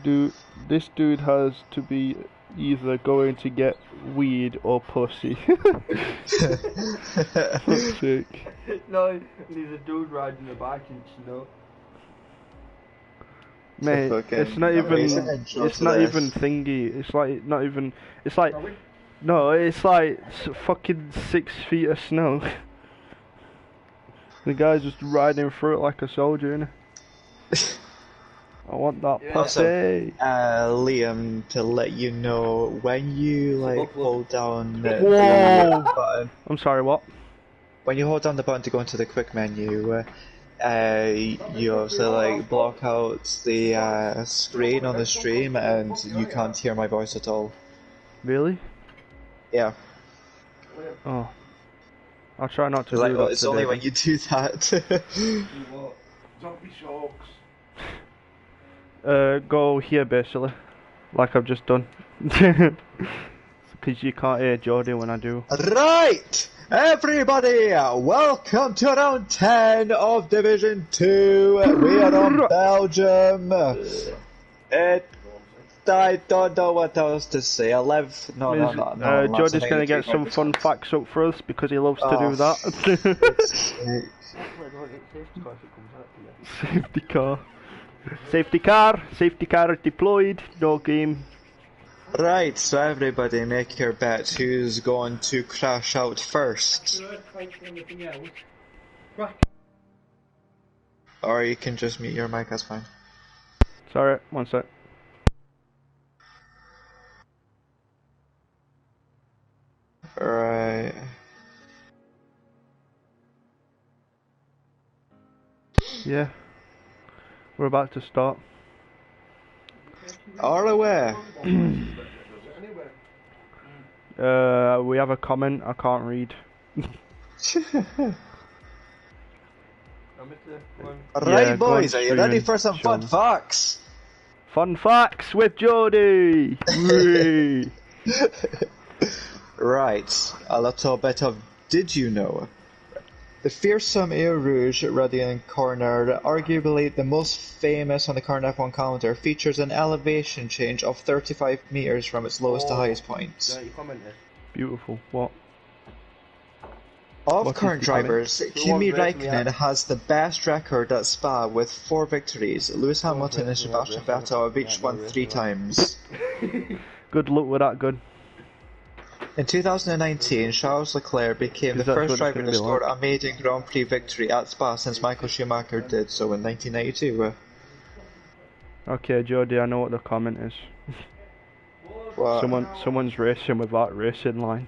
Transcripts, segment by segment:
Dude, this dude has to be either going to get weed or pussy. Fuck's sake. No, there's a dude riding a bike in snow. Mate, it's not even thingy. It's like not even. It's like no, it's like fucking 6 feet of snow. The guy's just riding through it like a soldier, innit? I want that pussy. Liam, to let you know, when you like hold down the button. I'm sorry, what? When you hold down the button to go into the quick menu, you also like block out the screen on the stream, and you can't hear my voice at all. Really? Yeah. Oh. I'll try not to do that. It's today. only when you do that. Zombie sharks. Go here basically, like I've just done. Because you can't hear Jody when I do. Right! Everybody, welcome to round 10 of Division 2. We are on Belgium. I don't know what else to say. No. Jody's going to get some fun facts up for us because he loves to do that. Safety car. Safety car deployed. No game. Right, so everybody make your bets. Who's going to crash out first? Or you can just mute your mic, that's fine. Sorry, one sec. Right. Yeah. We're about to start. All away. We have a comment I can't read. Right, boys, are you ready for some fun facts? Fun facts with Jody! Right, a little bit of did you know? The fearsome Ero Rouge Radian corner, arguably the most famous on the current F1 calendar, features an elevation change of 35 meters from its lowest to highest point. Beautiful. What? Of current drivers, Kimi Räikkönen has the best record at Spa with 4 victories. Lewis Hamilton and Sebastian Vettel have each won 3 times. Good luck with that, good. In 2019, Charles Leclerc became the first driver to score a maiden Grand Prix victory at Spa since Michael Schumacher did so in 1992. Okay, Jody, I know what the comment is. What? Someone's racing with that racing line.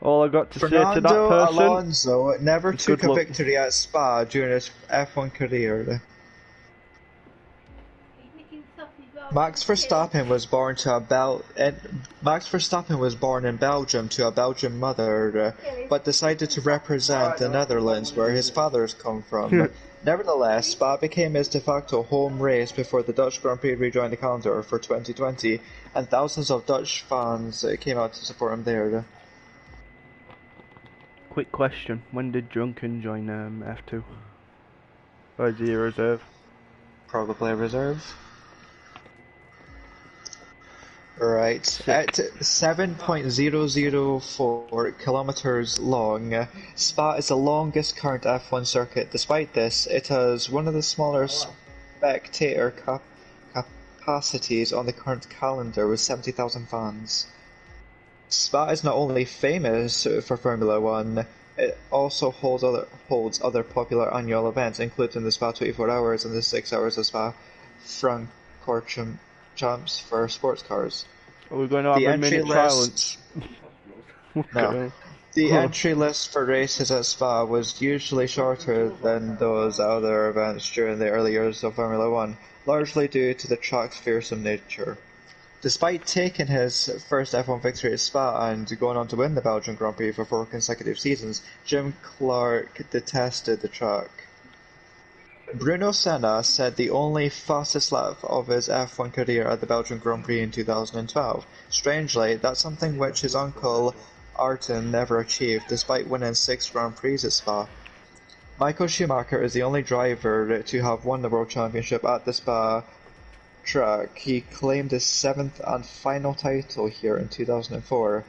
All I got to say to that person... Alonso never took a victory at Spa during his F1 career. Max Verstappen was born in Belgium to a Belgian mother, but decided to represent the Netherlands, where his fathers come from. Nevertheless, Spa became his de facto home race before the Dutch Grand Prix rejoined the calendar for 2020, and thousands of Dutch fans came out to support him there. Quick question: when did Drunken join F2? Or is he a reserve? Probably a reserve. Right, at 7.004 kilometers long, Spa is the longest current F1 circuit. Despite this, it has one of the smaller spectator capacities on the current calendar with 70,000 fans. Spa is not only famous for Formula 1, it also holds other popular annual events, including the Spa 24 Hours and the 6 Hours of Spa Francorchamps for sports cars. Are we going to have a minute silence? No. The entry list for races at Spa was usually shorter than those other events during the early years of Formula 1, largely due to the track's fearsome nature. Despite taking his first F1 victory at Spa and going on to win the Belgian Grand Prix for 4 consecutive seasons, Jim Clark detested the track. Bruno Senna said the only fastest lap of his F1 career at the Belgian Grand Prix in 2012. Strangely, that's something which his uncle R10 never achieved, despite winning 6 Grand Prix at Spa. Michael Schumacher is the only driver to have won the World Championship at the Spa track. He claimed his 7th and final title here in 2004.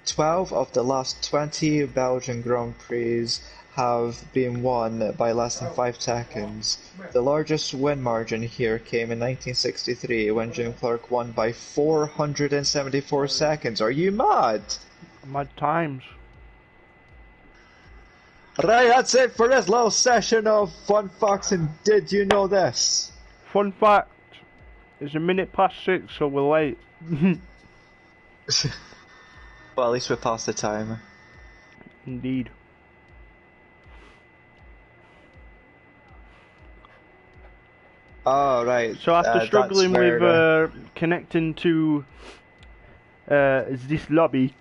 12 of the last 20 Belgian Grand Prix have been won by less than 5 seconds. The largest win margin here came in 1963 when Jim Clark won by 474 seconds. Are you mad? Mad times. Right, that's it for this little session of Fun Facts and Did You Know This? Fun fact, it's 6:01, so we're late. Well, at least we're past the time. Indeed. Oh, right. So after struggling with connecting to this lobby,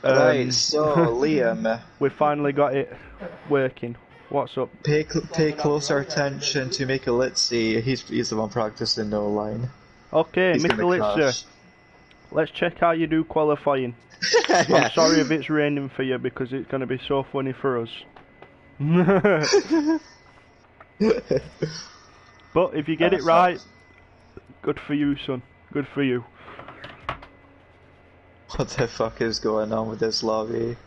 right, so Liam, we finally got it working. What's up? Pay closer attention to Mikelitsi. He's the one practicing no line. Okay, Mikelitsi, let's check how you do qualifying. I'm sorry if it's raining for you because it's going to be so funny for us. But if you get it right, good for you, son. Good for you. What the fuck is going on with this lobby?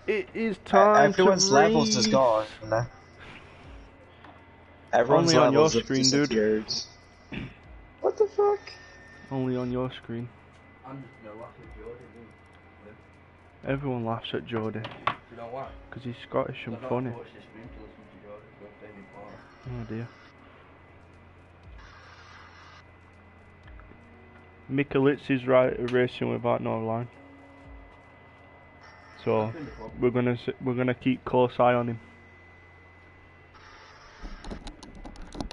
It is time everyone's to levels is gone. Everyone's only on your levels have screen, disappeared. Dude. What the fuck? Only on your screen. Everyone laughs at Jordy. You know why? Because he's Scottish and funny. Oh dear. Mikelitzi's racing without no line. So we're gonna keep close eye on him.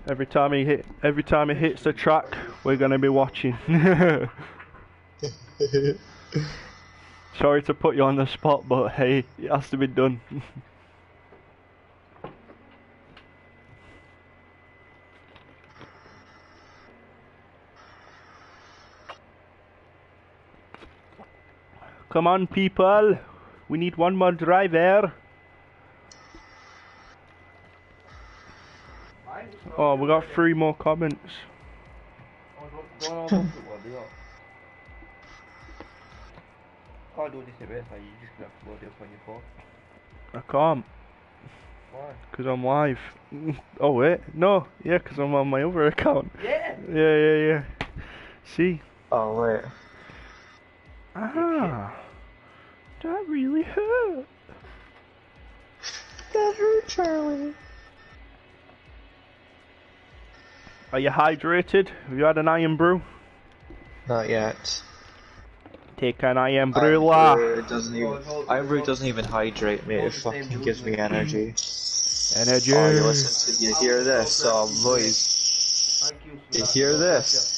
Every time he hits the track, we're gonna be watching. Sorry to put you on the spot, but hey, it has to be done. Come on, people. We need one more driver. Oh, we got 3 more comments. Can't do this in race, you just gonna have to load it up on your phone. I can't. Why? Because I'm live. Oh wait, no. Yeah, because I'm on my other account. Yeah! Yeah. See? Oh wait. Ah. That really hurt. That hurt, Charlie. Are you hydrated? Have you had an iron brew? Not yet. Take an iron brew, la. Iron brew doesn't even hydrate me, it fucking gives me energy. Energy. Oh, you hear this? Oh, boys. You hear this?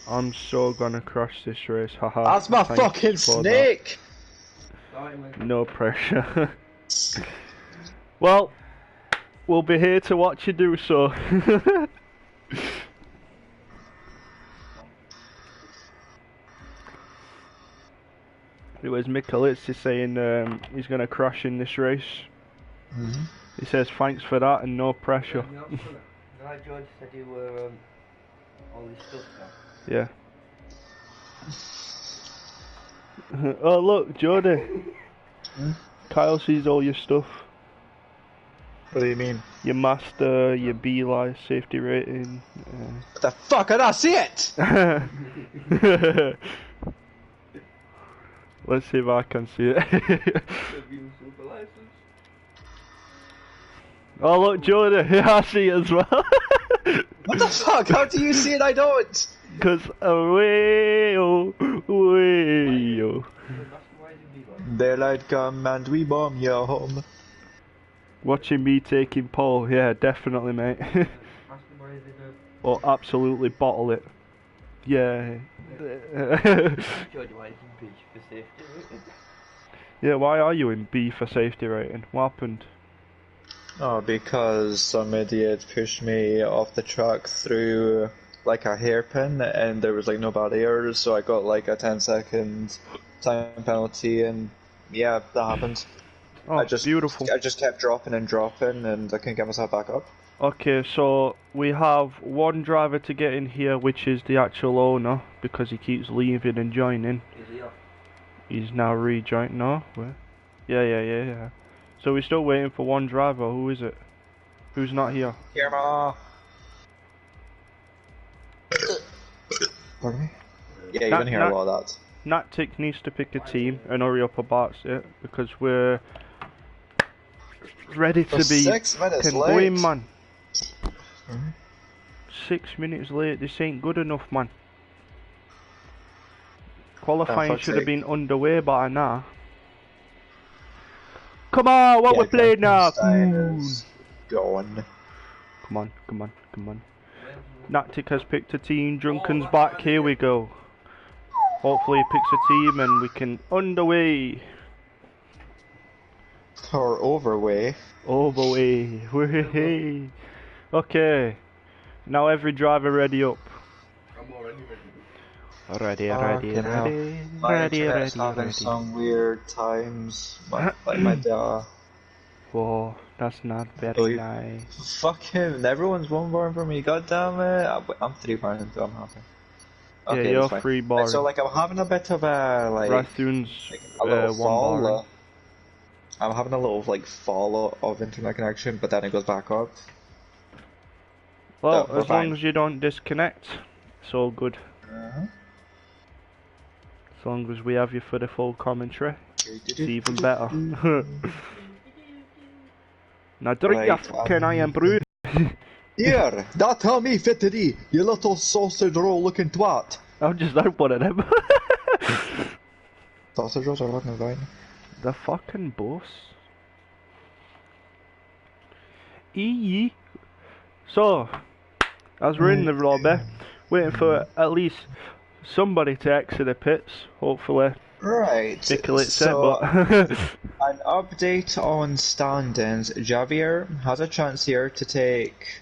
I'm so gonna crush this race, haha. That's my fucking snake! No pressure. Well, we'll be here to watch you do so. Anyways, Mikelitz saying he's gonna crash in this race. He says thanks for that and no pressure. George said you were all this stuff now. Yeah. Oh look, Jody. Kyle sees all your stuff. What do you mean? Your master, your B-Life safety rating. What the fuck? I don't see it! Let's see if I can see it. Oh look, Jody, I see it as well. What the fuck? How do you see it? I don't! Cause away, oh, away, oh. Daylight come and we bomb your home. Watching me taking pole, yeah, definitely, mate. Or absolutely bottle it. Yeah. Yeah, why are you in B for safety rating? What happened? Oh, because some idiot pushed me off the track through like a hairpin and there was like no barriers, so I got like a 10-second time penalty and yeah, that happened. Oh, beautiful. I just kept dropping and dropping, and I couldn't get myself back up. Okay, so we have one driver to get in here, which is the actual owner, because he keeps leaving and joining. Is he off? He's now rejoined. No? Where? Yeah. So we're still waiting for one driver. Who is it? Who's not here? Here, ma. Pardon me? Yeah, you're gonna hear a lot of that. Natic needs to pick a team and hurry up about it, because we're ready to be 6 minutes late. going, man. 6 minutes late, this ain't good enough, man. Qualifying should have been underway by now. Come on, what we playing now? Going. Come on. Natic has picked a team, Drunken's back, here we go. Hopefully he picks a team and we can underway. Or overway. Overway. Okay. Now every driver ready up. I'm already Ready. My internet's having some weird times. Like my dad. Whoa, that's not very nice. Fuck him, everyone's one born for me, god damn it. I'm 3 born into I'm happy. Okay, yeah, you're 3 born. So like I'm having a bit of a like Rathoon's a little 1 fall. born. I'm having a little like fall of internet connection, but then it goes back up. Well, as long as you don't disconnect, it's all good. As long as we have you for the full commentary, it's even better. Now drink your fucking iron brew. Here, that tell me fittery, you little sausage roll looking twat. I'll just out one of them. Sausage rolls are looking fine. The fucking boss. Eee. So, as we're in the lobby, waiting for at least somebody to exit the pits, hopefully. Right, so an update on standings. Javier has a chance here to take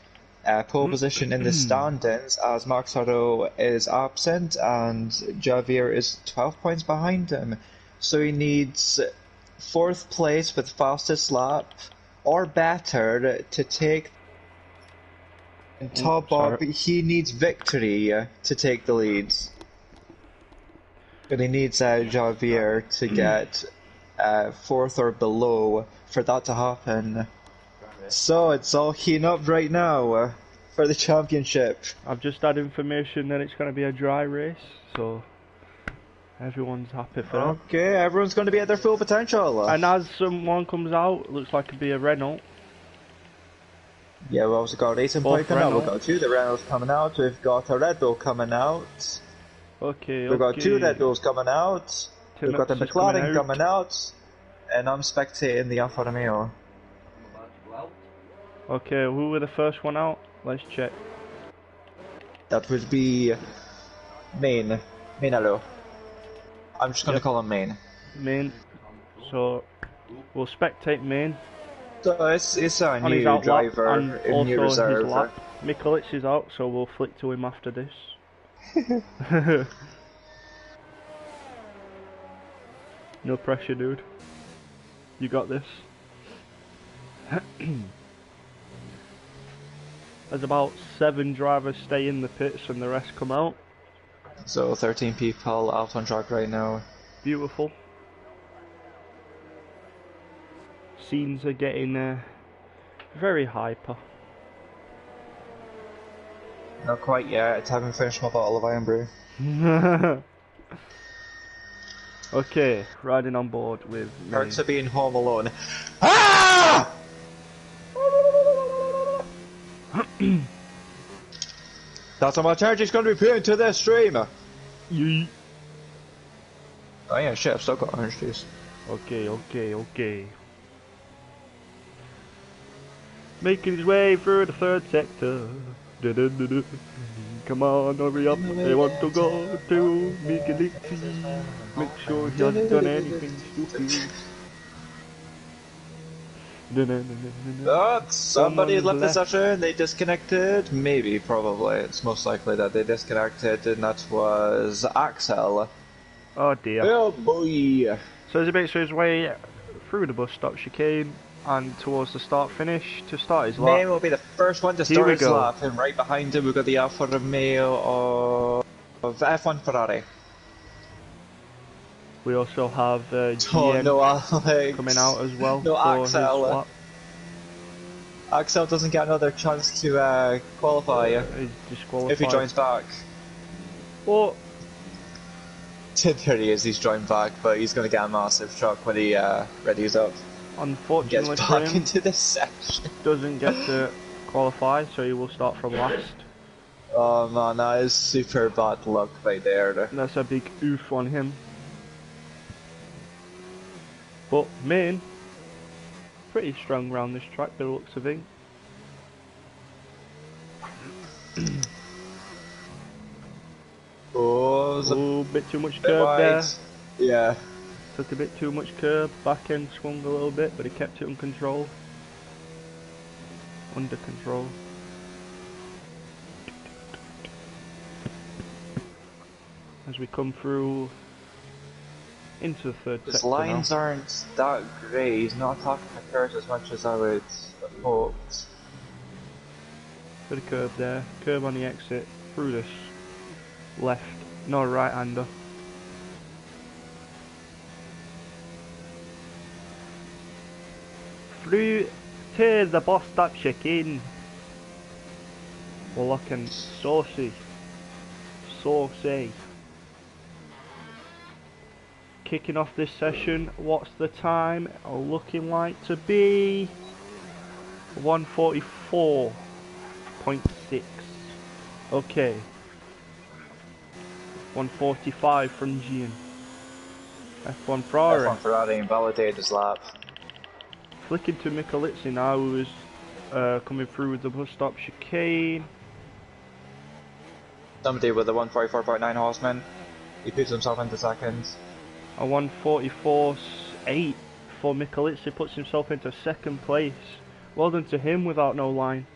pole position in the standings as Max Haro is absent and Javier is 12 points behind him. So he needs 4th place with fastest lap or better to take top up. He needs victory to take the leads. But he needs Javier to get 4th or below for that to happen. So it's all heating up right now for the championship. I've just had information that it's going to be a dry race, so everyone's happy for that. Okay, everyone's going to be at their full potential. And as someone comes out, it looks like it'd be a Renault. Yeah, we've also got Racing Point coming out. We've got 2 the Renaults coming out. We've got a Red Bull coming out. Okay. We've got 2 Red Bulls coming out. We've got the McLaren coming out. And I'm spectating the Alfa Romeo. Okay, who were the first one out? Let's check. That would be Main. Mainalo. I'm just going to call him Main. Main. So, we'll spectate Main. So it's a new driver and in new reserve. Mikolic is out, so we'll flick to him after this. No pressure, dude. You got this. There's about 7 drivers stay in the pits and the rest come out. So 13 people out on track right now. Beautiful. Scenes are getting very hyper. Not quite yet, I haven't finished my bottle of Iron Brew. Okay, riding on board with me. Perks of being home alone. Ah! That's how much energy is going to be put into this stream. Yeet. Oh yeah, shit, I've still got orange juice. Okay. Making his way through the 3rd sector. Come on, hurry up. I want to go to Miguelixi. Make sure he hasn't done anything stupid. Somebody left the session, they disconnected. Maybe, probably. It's most likely that they disconnected, and that was Axel. Oh dear. Oh boy. So as he makes his way through the bus stop chicane and towards the start finish to start his May lap. will be the first one to Here we start his go. lap, and right behind him we've got the Alfa Romeo of F1 Ferrari. We also have Oh GM no, Alex. coming out as well No, for his Axel. lap. Axel doesn't get another chance to qualify He's disqualified. if he joins back. Oh, There he is, he's joined back, but he's going to get a massive shock when he readies up. unfortunately Gets for back him, into this section. doesn't get to qualify, so he will start from last. Oh man, that is super bad luck right there. That's a big oof on him. But main, pretty strong round this track, by the looks of it. Oh, bit too much curb there. Yeah. Took a bit too much curb, back end swung a little bit, but he kept it under control. As we come through into the third His sector lines now. aren't that great, he's not attacking the curves as much as I would have hoped. Bit of curb there, curb on the exit, through this left, no right-hander. Through to the bus stop chicane. We're looking saucy. Kicking off this session, what's the time looking like to be? 1:44.6. Okay. 1:45 from Gian. F1 Ferrari. F1 Ferrari invalidated his lap. Flicking to Michelizzi now, who is coming through with the bus stop chicane. Somebody with a 144.9 horseman. He puts himself into second. A 1:44.8 for Michelizzi, puts himself into second place. Well done to him without no line.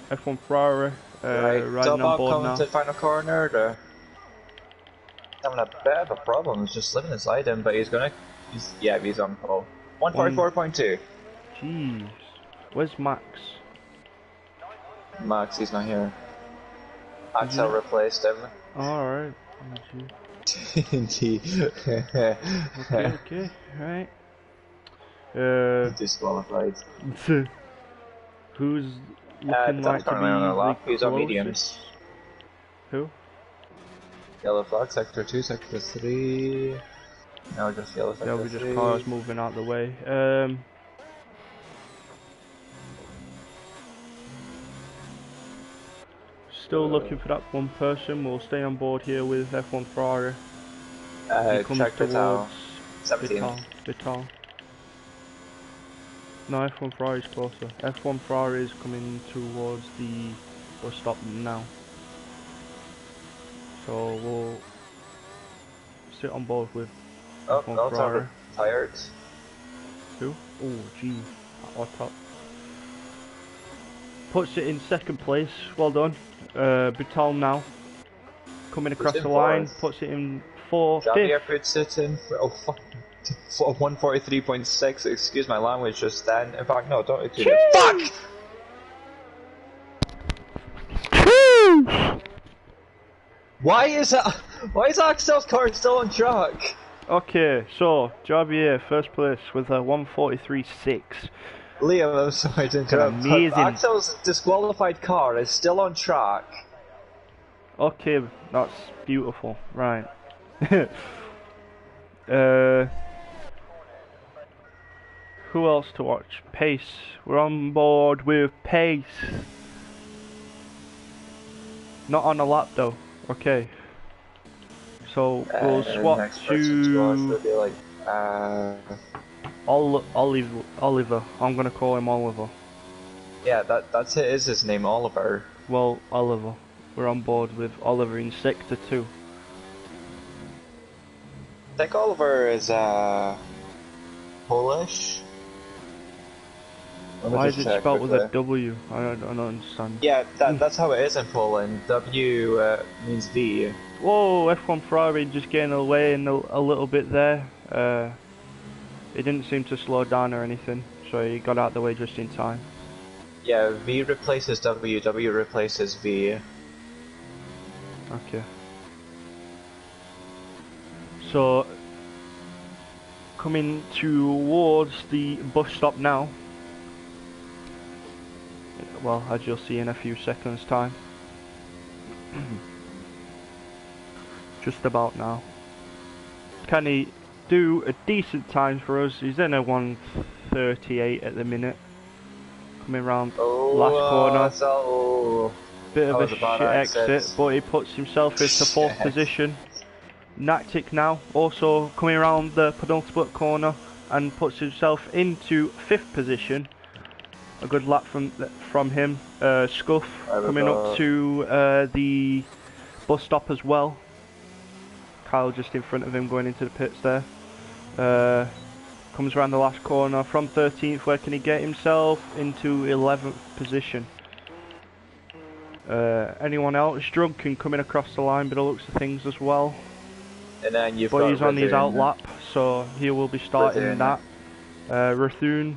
F1 Ferrari riding on board coming now. to the final corner. They're having a bit of a problem. He's just slipping inside him, but he's on pole. 144.2. Jeez. Where's Max? Max, he's not here. Axel replaced him. Alright. Indeed. Okay, right. Disqualified. Who's looking like to be on the lap. the He's on closest? mediums. Who? Yellow flag, sector 2, sector 3. No, just yellow sector 3. There'll be just cars moving out the way. Still looking for that one person. We'll stay on board here with F1 Ferrari. He comes check Vital. towards 17. Vital. No, F1 Ferrari is closer. F1 Ferrari is coming towards the bus stop now. So we'll sit on board with Oh, F1 no, Ferrari. tired. Who? Oh, gee. Our top. Puts it in second place. Well done. Butal now. Coming across the line. Puts it in fourth. Javier puts it in for 143.6. Excuse my language just then. In fact, no, don't excuse it. Fuck! Why is Axel's car still on track? Okay, so Javier first place with a 143.6. Liam, I'm sorry to interrupt. Amazing. Axel's disqualified car is still on track. Okay, that's beautiful. Right. Who else to watch? Pace. We're on board with Pace. Not on a lap though. Okay. So we'll swap next person to watch would be like, Oliver. I'm gonna call him Oliver. yeah, that's it. Is his name Oliver? Well, Oliver. We're on board with Oliver in sector 2. I think Oliver is Polish. Let me Why is just it check spelled with a quickly. W? I don't understand. Yeah, that's how it is in Poland. W means V. Whoa, F1 Ferrari just getting away in a little bit there. He didn't seem to slow down or anything, so he got out of the way just in time. Yeah, V replaces W, W replaces V. Okay. So, coming towards the bus stop now. Well, as you'll see in a few seconds' time. Just about now. Can he do a decent time for us? He's in a 1:38 at the minute. Coming round last corner. So Bit of that a was a bad shit exit, but he puts himself into 4th Shit. position. Nactic now, also coming around the penultimate corner and puts himself into 5th position. A good lap from him. Scuff coming up to the bus stop as well. Kyle just in front of him going into the pits there. Comes around the last corner from 13th. Where can he get himself? Into 11th position. Anyone else? Drunken coming across the line by the looks of things as well. And then you've but got he's on his out Rathun. lap, so he will be starting Rathun. that. Rathun,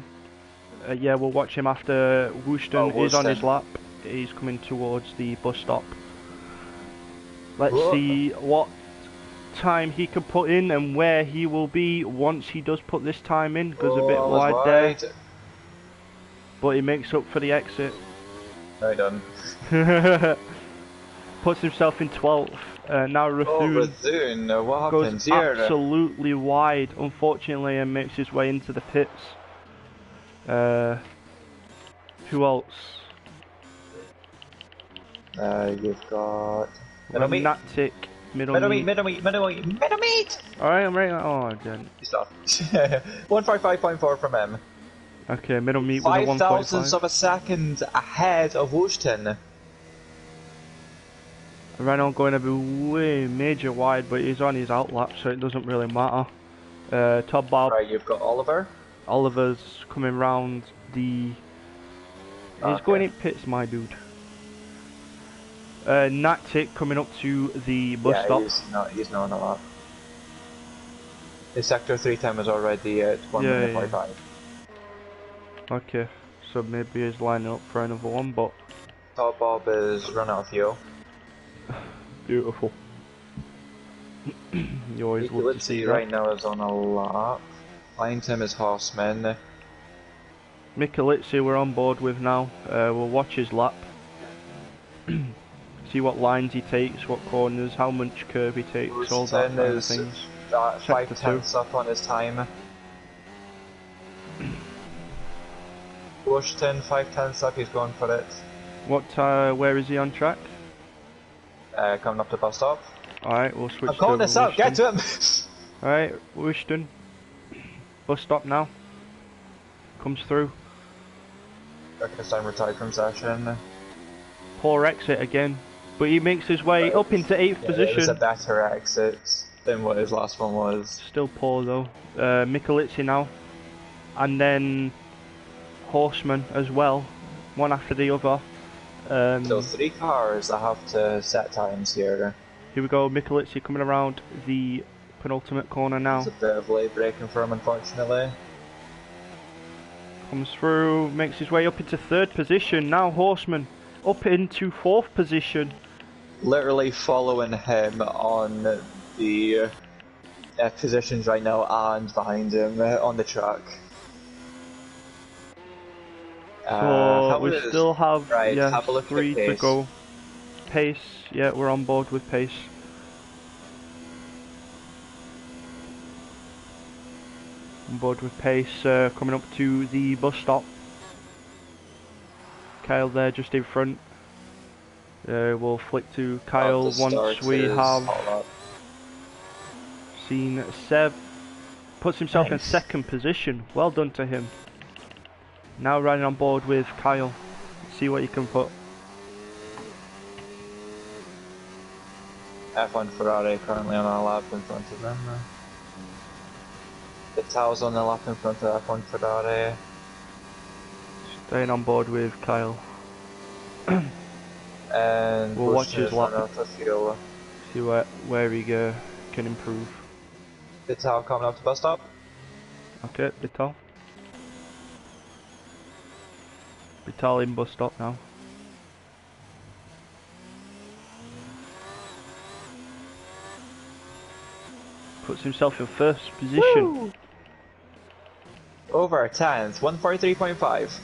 yeah, we'll watch him after Wooston is on his lap. He's coming towards the bus stop. Let's see what time he can put in and where he will be once he does put this time in. Goes a bit wide there, but he makes up for the exit. Right done. Puts himself in 12th. Now Rathun, what happens goes here? absolutely wide, unfortunately, and makes his way into the pits. Who else? You've got Nactic, middle meat. Alright, I'm right. Oh, I didn't. Stop. 155.4 from him. Okay, middle meat was a 1.5. 0.05 of a second ahead of Wooston. Renault going to be way major wide, but he's on his outlap, so it doesn't really matter. Top Bob. Right, you've got Oliver. Oliver's coming round the... He's going in pits, my dude. Nactic coming up to the bus stop. He's not on a lap. His sector 3 time is already at 1 minute 45. Okay, so maybe he's lining up for another one, but... Top Bob is run out of fuel. Beautiful. You always love to see that. Right now is on a lap. Behind him is Horseman. Mikulitsi we're on board with now. We'll watch his lap. See what lines he takes, what corners, how much curve he takes, all that kind of things. 5/10 up on his time. Washington, 5/10 up, he's going for it. Where is he on track? Coming up to bus stop. Alright, we'll switch to I'm calling this up, get to him! Alright, Wooston. Bus stop now. Comes through. This time retired from session. Poor exit again. But he makes his way up into 8th position. It's a better exit than what his last one was. Still poor though. Mikulitsi now. And then Horseman as well. One after the other. So 3 cars that have to set times here. Here we go, Mikulitsi coming around the penultimate corner now. It's a bit of late braking for him, unfortunately. Comes through, makes his way up into 3rd position. Now Horseman up into 4th position. Literally following him on the positions right now and behind him on the track. So we still have, have a look 3 to go. Pace, yeah, we're on board with pace. On board with pace, coming up to the bus stop. Kyle there just in front. We'll flick to Kyle once we have seen Sev. Puts himself in 2nd position. Well done to him. Now riding on board with Kyle. See what you can put. F1 Ferrari currently on a lap in front of them. The Tao's on the lap in front of F1 Ferrari. Staying on board with Kyle. And we'll watch his lap. Out of fuel. See where he can improve. Vital coming up to bus stop. Okay, Vital. Vital in bus stop now. Puts himself in first position. Woo! Over 10th, 143.5.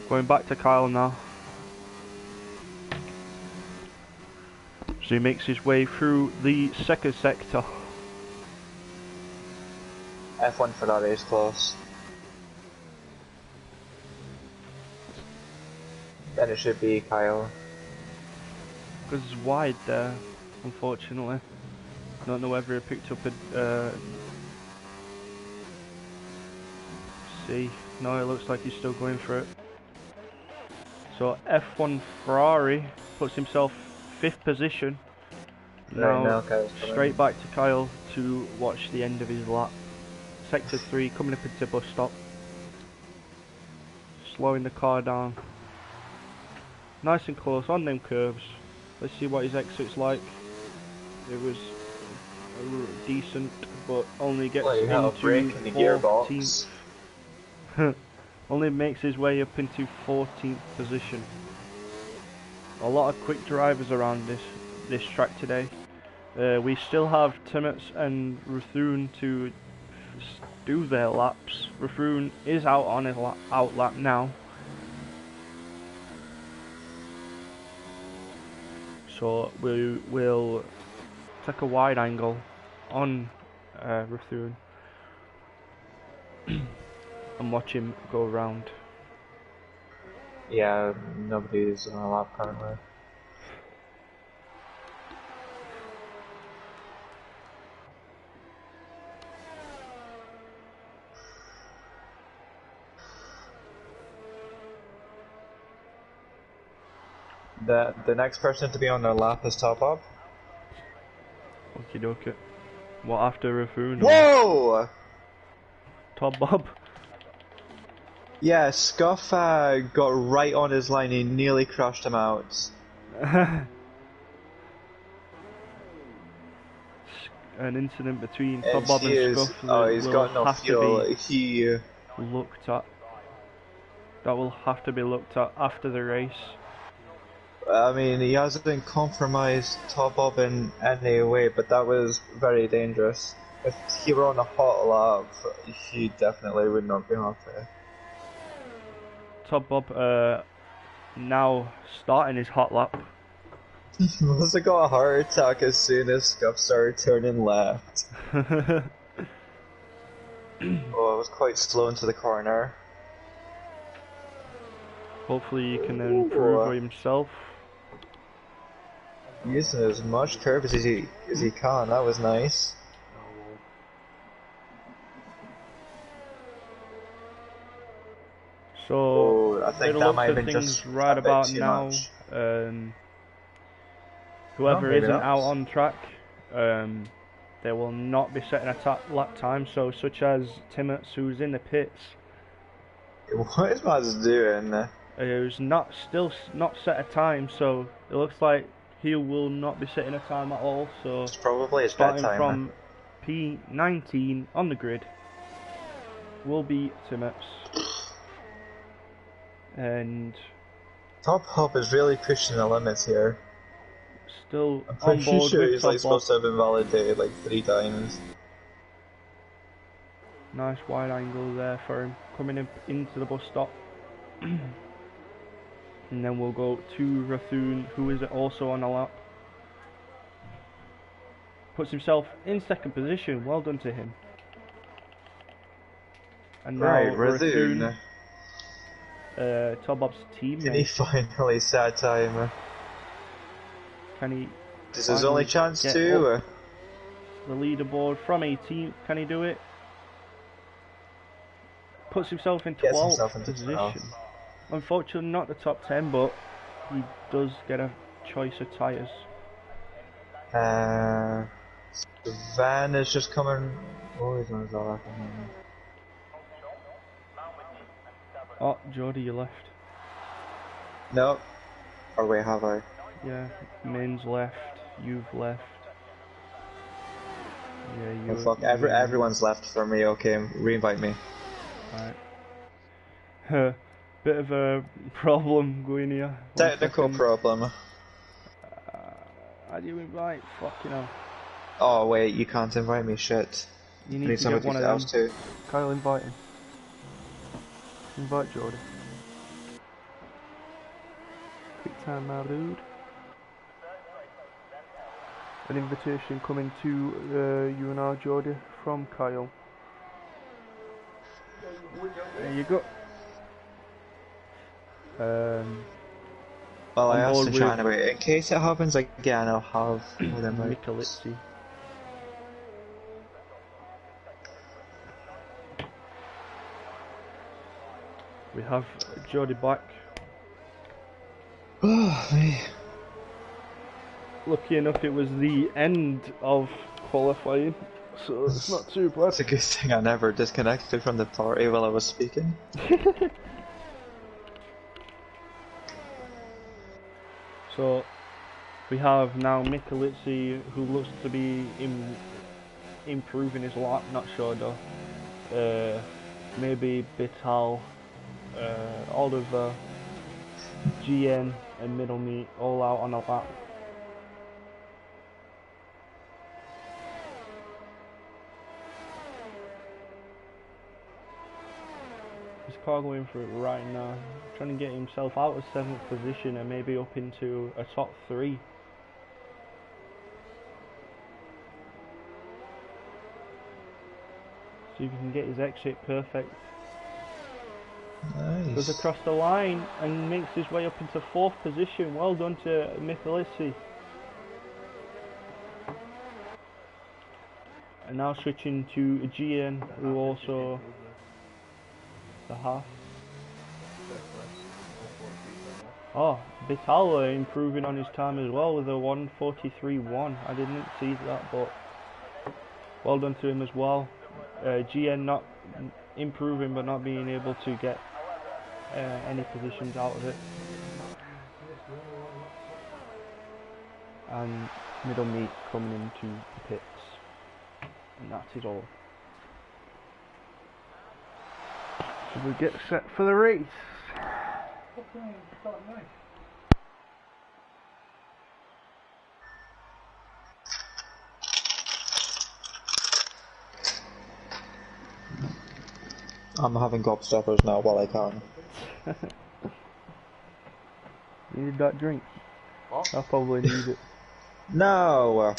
Going back to Kyle now. So he makes his way through the second sector. F1 Ferrari is close. Then it should be Kyle. Because it's wide there, unfortunately. I don't know whether he picked up a... see. No, it looks like he's still going for it. So F1 Ferrari puts himself 5th position. Now straight back to Kyle to watch the end of his lap. Sector 3 coming up into bus stop. Slowing the car down. Nice and close on them curves. Let's see what his exit's like. It was decent, but only gets into 14th. Only makes his way up into 14th position. A lot of quick drivers around this track today. We still have Timmets and Ruthun to do their laps. Ruthun is out on his out lap now. So we will take a wide angle on Ruthun and watch him go around. Yeah, nobody's on a lap currently. The next person to be on their lap is Top Up. Okie dokie. What after Ruthun? Whoa! Top Bob. Yeah, Scuff got right on his line, he nearly crushed him out. An incident between Top Bob and Scuff he's got no fuel. He looked at. That will have to be looked at after the race. I mean, he hasn't compromised Top Bob in any way, but that was very dangerous. If he were on a hot lap, he definitely would not be happy. Top Bob now starting his hot lap. He must have got a heart attack as soon as Scuff started turning left. Oh, it was quite slow into the corner. Hopefully he can improve himself. Using as much curve as he can, that was nice. So I think that might have been things just right about now. Whoever isn't out on track, they will not be setting a lap time. So, such as Timmets, who's in the pits. What is Maz doing? Who's still not set a time. So it looks like he will not be setting a time at all. So it's probably his starting time from P19 on the grid will be Timmets. And Top Hop is really pushing the limits here. Still I'm on pretty board sure with he's Top supposed to have been validated like 3 times. Nice wide angle there for him, coming into the bus stop. And then we'll go to Ruthun, who is also on a lap. Puts himself in second position, well done to him. And now Ruthun, Top Bob's teammate. Can he finally set time? Can he? This is his only chance to. The leaderboard from 18th, can he do it? Puts himself in 12th position. Unfortunately not the top 10, but he does get a choice of tyres. Van is just coming. Oh, he's on his lap. Oh, Jordy, you left. No. Or wait, have I? Yeah, Min's left, you've left. Yeah, you. Oh fuck, everyone's left for me, okay, re-invite me. Right. Bit of a problem going here. Technical problem. How do you invite? Fucking hell. Oh wait, you can't invite me, shit. You need to get one of them. Too. Kyle, invite him. Invite Jordan. Quick time now, dude. An invitation coming to you and our Jordan from Kyle. There you go. Well, I asked the chat anyway. In case it happens again, I'll have them right. Mikalitsi. We have Jordy back. Oh, me. Lucky enough, it was the end of qualifying, so it's not too bad. It's a good thing I never disconnected from the party while I was speaking. So, we have now Mikalitsi, who looks to be improving his lap, not sure though. Maybe Bital, Oliver, GN and Middle Meat all out on a lap. His car going for it right now, trying to get himself out of 7th position and maybe up into a top 3. See if he can get his exit perfect. Nice. Goes across the line and makes his way up into 4th position. Well done to Mikalissi. And now switching to GN, who also the half. Oh, Bitala improving on his time as well with a 1:43.1. I didn't see that, but well done to him as well. GN not improving but not being able to get any positions out of it. And Middle Meat coming into the pits. And that is all. So we get set for the race. I'm having gobstoppers now while I can. Needed that drink? What? I probably need it. Now,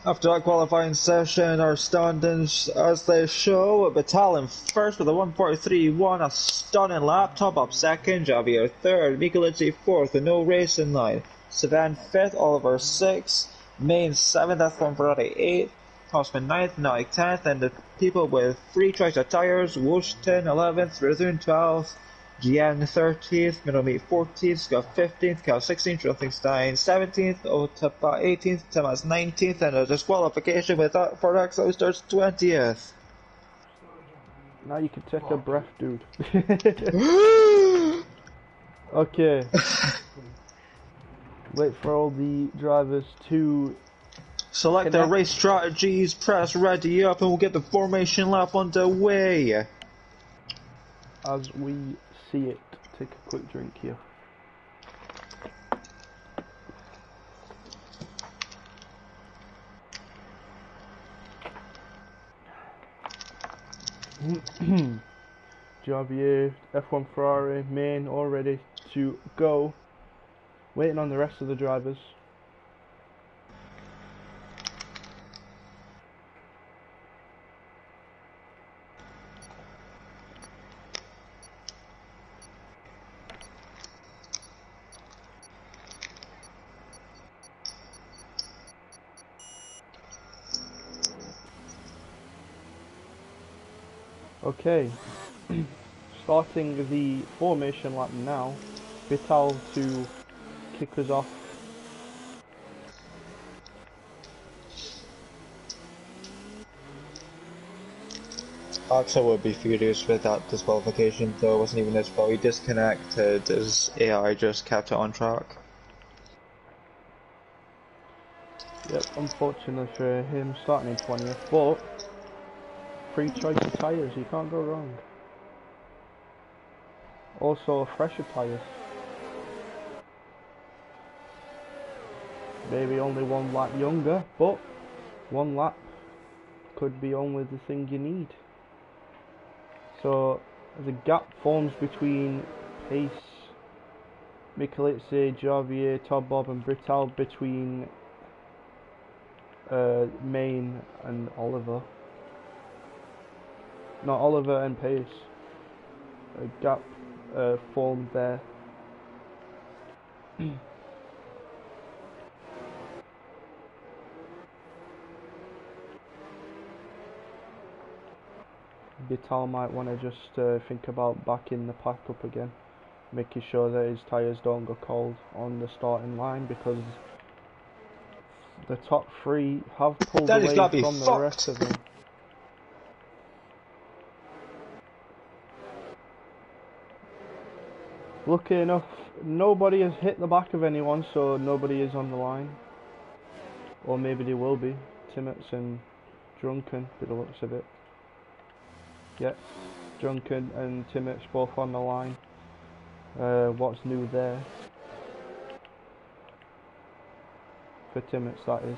after that qualifying session, our standings as they show: Battalion first with a 1:43.1, a stunning lap. Top up second, Javier third, Mikalici fourth, with no racing line. Savan fifth, Oliver sixth, Main seventh, F1 Ferrari eighth, Hosman ninth, Nike 10th, and the people with free choice of tyres: Washington 11th, Rizun 12th, GN 13th, Middle Meat 14th, Scott 15th, Cal 16th, Rothenstein 17th, Otapa 18th, Thomas 19th, and a disqualification with for Axel starts 20th. Now you can take a breath, dude. Okay. Wait for all the drivers to select their race strategies, press ready up, and we'll get the formation lap underway. As we see it, take a quick drink here. Javier, F1 Ferrari, Main all ready to go. Waiting on the rest of the drivers. Okay, starting the formation lap now. Vital to kick us off. Axel would be furious with that disqualification, though it wasn't even his fault. He disconnected, his AI just kept it on track. Yep, unfortunately for him, starting in 20th, but free choice of tyres, you can't go wrong. Also, fresher tyres. Maybe only 1 lap younger, but 1 lap could be only the thing you need. So the gap forms between Pace, Michelice, Javier, Todd Bob and Brittal between Main and Oliver. Not Oliver and Pace. A gap formed there. Vital might want to just think about backing the pack up again, making sure that his tyres don't go cold on the starting line, because the top 3 have pulled away from the rest of them. Lucky enough, nobody has hit the back of anyone, so nobody is on the line. Or maybe they will be. Timmets and Drunken, by the looks of it. Yep, Drunken and Timmets both on the line. What's new there? For Timmets, that is.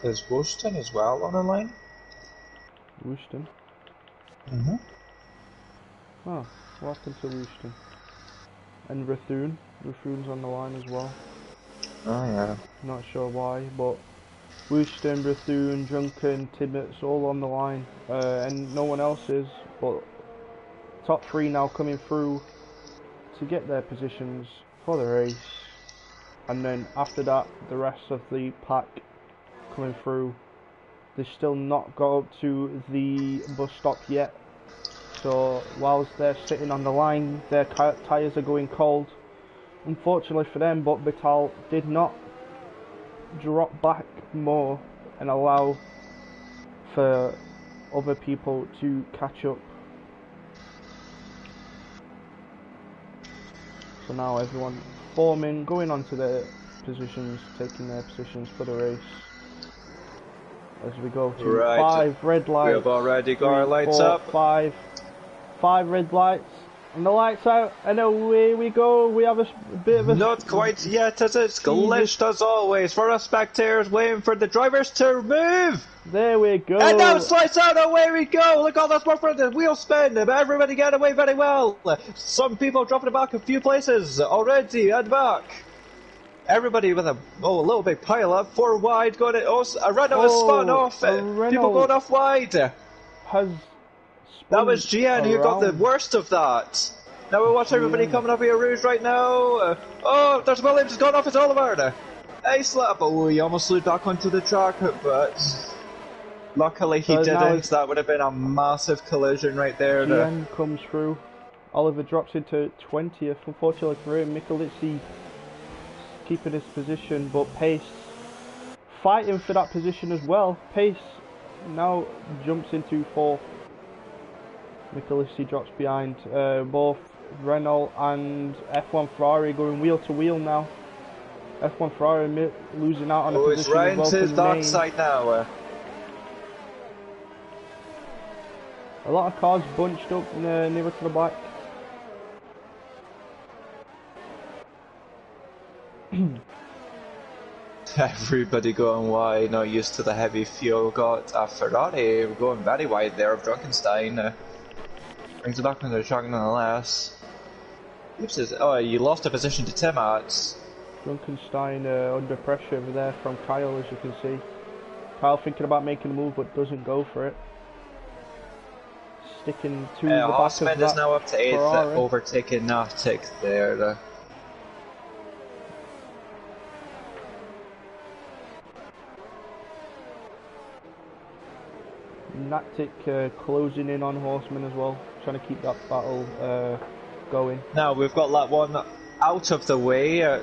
Is Wooston as well on the line? Wooston? Mm-hmm. Oh, what happened to Wooston? And Rathun. Rathun's on the line as well. Oh yeah. Not sure why, but Wooston, Rathun, Drunken, Timmets all on the line. And no one else is, but top 3 now coming through to get their positions for the race. And then after that, the rest of the pack coming through. They've still not got up to the bus stop yet. So whilst they're sitting on the line, their tyres are going cold. Unfortunately for them, but Vital did not drop back more and allow for other people to catch up. So now everyone forming, going on to their positions, taking their positions for the race. As we go to 5 red lights. We've already got our lights up. 5 red lights. And the lights out, and away we go. We have a bit of a... Not quite yet, as it's glitched as always for us spectators, waiting for the drivers to move. There we go. And now it's lights out, away we go. Look, all that's more for the wheel spin. Everybody get away very well. Some people dropping back a few places already at the back. Everybody with a little big pile up. 4 wide going to... a Renault has spun off. People going off wide. That was GN who got the worst of that. Now we watch everybody coming up here, Rouge right now. There's Williams has gone off, it's Oliver. Hey, slap. Oh, he almost slid back onto the track, but luckily he didn't. That would have been a massive collision right there. GN comes through. Oliver drops into 20th. Unfortunately for him, Michelice keeping his position, but Pace fighting for that position as well. Pace now jumps into 4th. Michelice drops behind. Both Renault and F1 Ferrari going wheel to wheel now. F1 Ferrari losing out on a position. It's right into his dark side now. A lot of cars bunched up nearer to the back. Everybody going wide, not used to the heavy fuel. Got a Ferrari going very wide there of Drunkenstein. Brings it back into the track nonetheless. You lost a position to Timmets. Drunkenstein under pressure over there from Kyle, as you can see. Kyle thinking about making a move but doesn't go for it. Sticking to the back Osman of that is now up to 8th, Ferrari. overtaking Natic there. Natic closing in on Horseman as well, trying to keep that battle going. Now we've got lap 1 out of the way.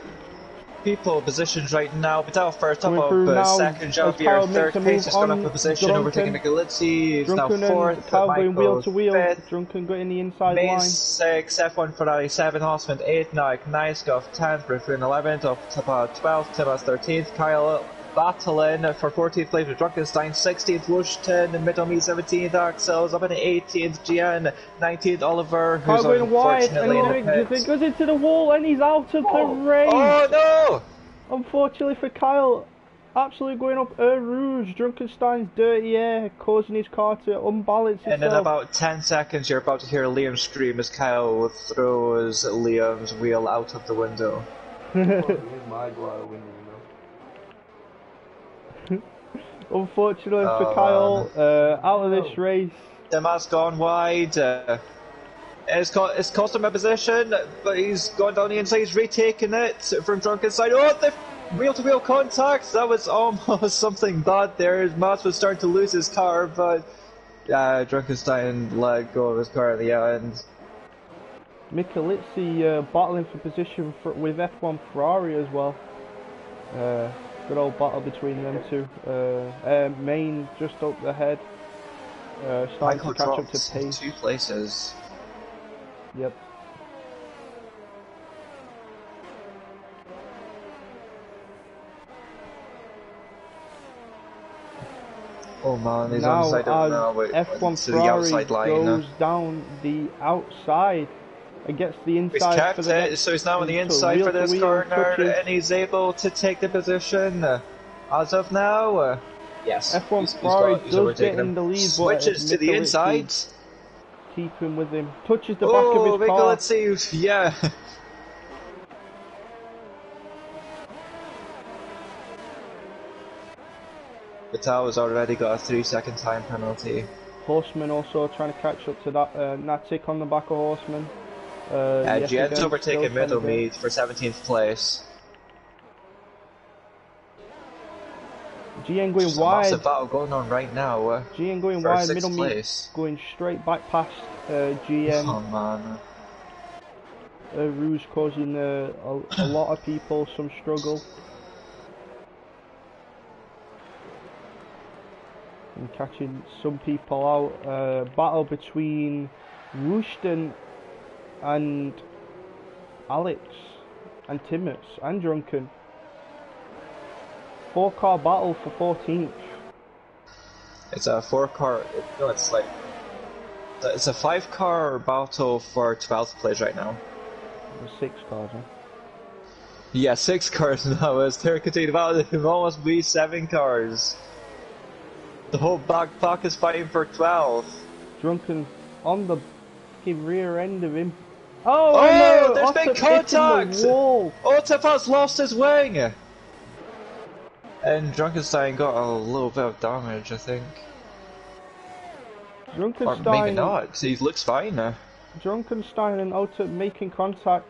people positions right now. Vidal first up Coming through of now second, as Javier Kyle third makes a pace move has gone up on a position, overtaking Drunken. Galizzi. He's now Drunken and fourth, Kyle going wheel Michael to wheel. fifth. Drunken getting the inside Main line. 6, F1 Ferrari 7, Osmond 8, Nike Nyskov 10th, Rifkin 11th, off Tapa 12th, Timas 13th, Kyle battling for 14th place with Drunkenstein 16th, Wooshton, Middleme 17th, Axel's up in 18th, GN 19th, Oliver, Kyle who's going wide and unfortunately in the it goes into the wall and he's out of the race. Oh no! Unfortunately for Kyle, absolutely going up Rouge. Drunkenstein's dirty air causing his car to unbalance itself. And in about 10 seconds you're about to hear Liam scream as Kyle throws Liam's wheel out of the window. Unfortunately for Kyle, out of this race. Dimas gone wide. It's cost him a position, but he's gone down the inside. He's retaken it from Drunkenstein. Oh, the wheel-to-wheel contact! That was almost something bad there. Mats was starting to lose his car, but Drunkenstein let go of his car at the end. Michalizzi battling for position with F1 Ferrari as well. Good old battle between them two. Main just up ahead. Starting to catch up to pace. 2 places. Yep. Oh man, he's now onside now. F1 to the outside Ferrari line. goes down the outside and gets the inside. He's kept for the it, so he's now on the inside for this corner, and he's able to take the position as of now. Yes. F1 Ferrari does get in the lead, switches to the inside. Keeping with him, touches the back of his car. Let's see, yeah. Vital has already got a 3-second time penalty. Horseman also trying to catch up to that Natic on the back of Horseman. Gian's overtaken Middleme for 17th place. GN going There's wide. A massive battle going on right now. GN going wide, Middleme going straight back past GN. Oh man. Rouge causing a lot of people some struggle. And catching some people out. Battle between Wooshton and Alex and Timmets and Drunken. 4-car battle for 14th. It's a 4-car. No, it's like it's a 5-car battle for 12th place right now. 6 cars, huh? Yeah, 6 cars now. As they're continuing battle, it almost be 7 cars. The whole back pack is fighting for 12th. Drunken on the rear end of him. Oh no! There's been contact! Otapas lost his wing! And Drunkenstein got a little bit of damage, I think. Drunkenstein... Or maybe not, he looks fine now. Drunkenstein and Ota making contact.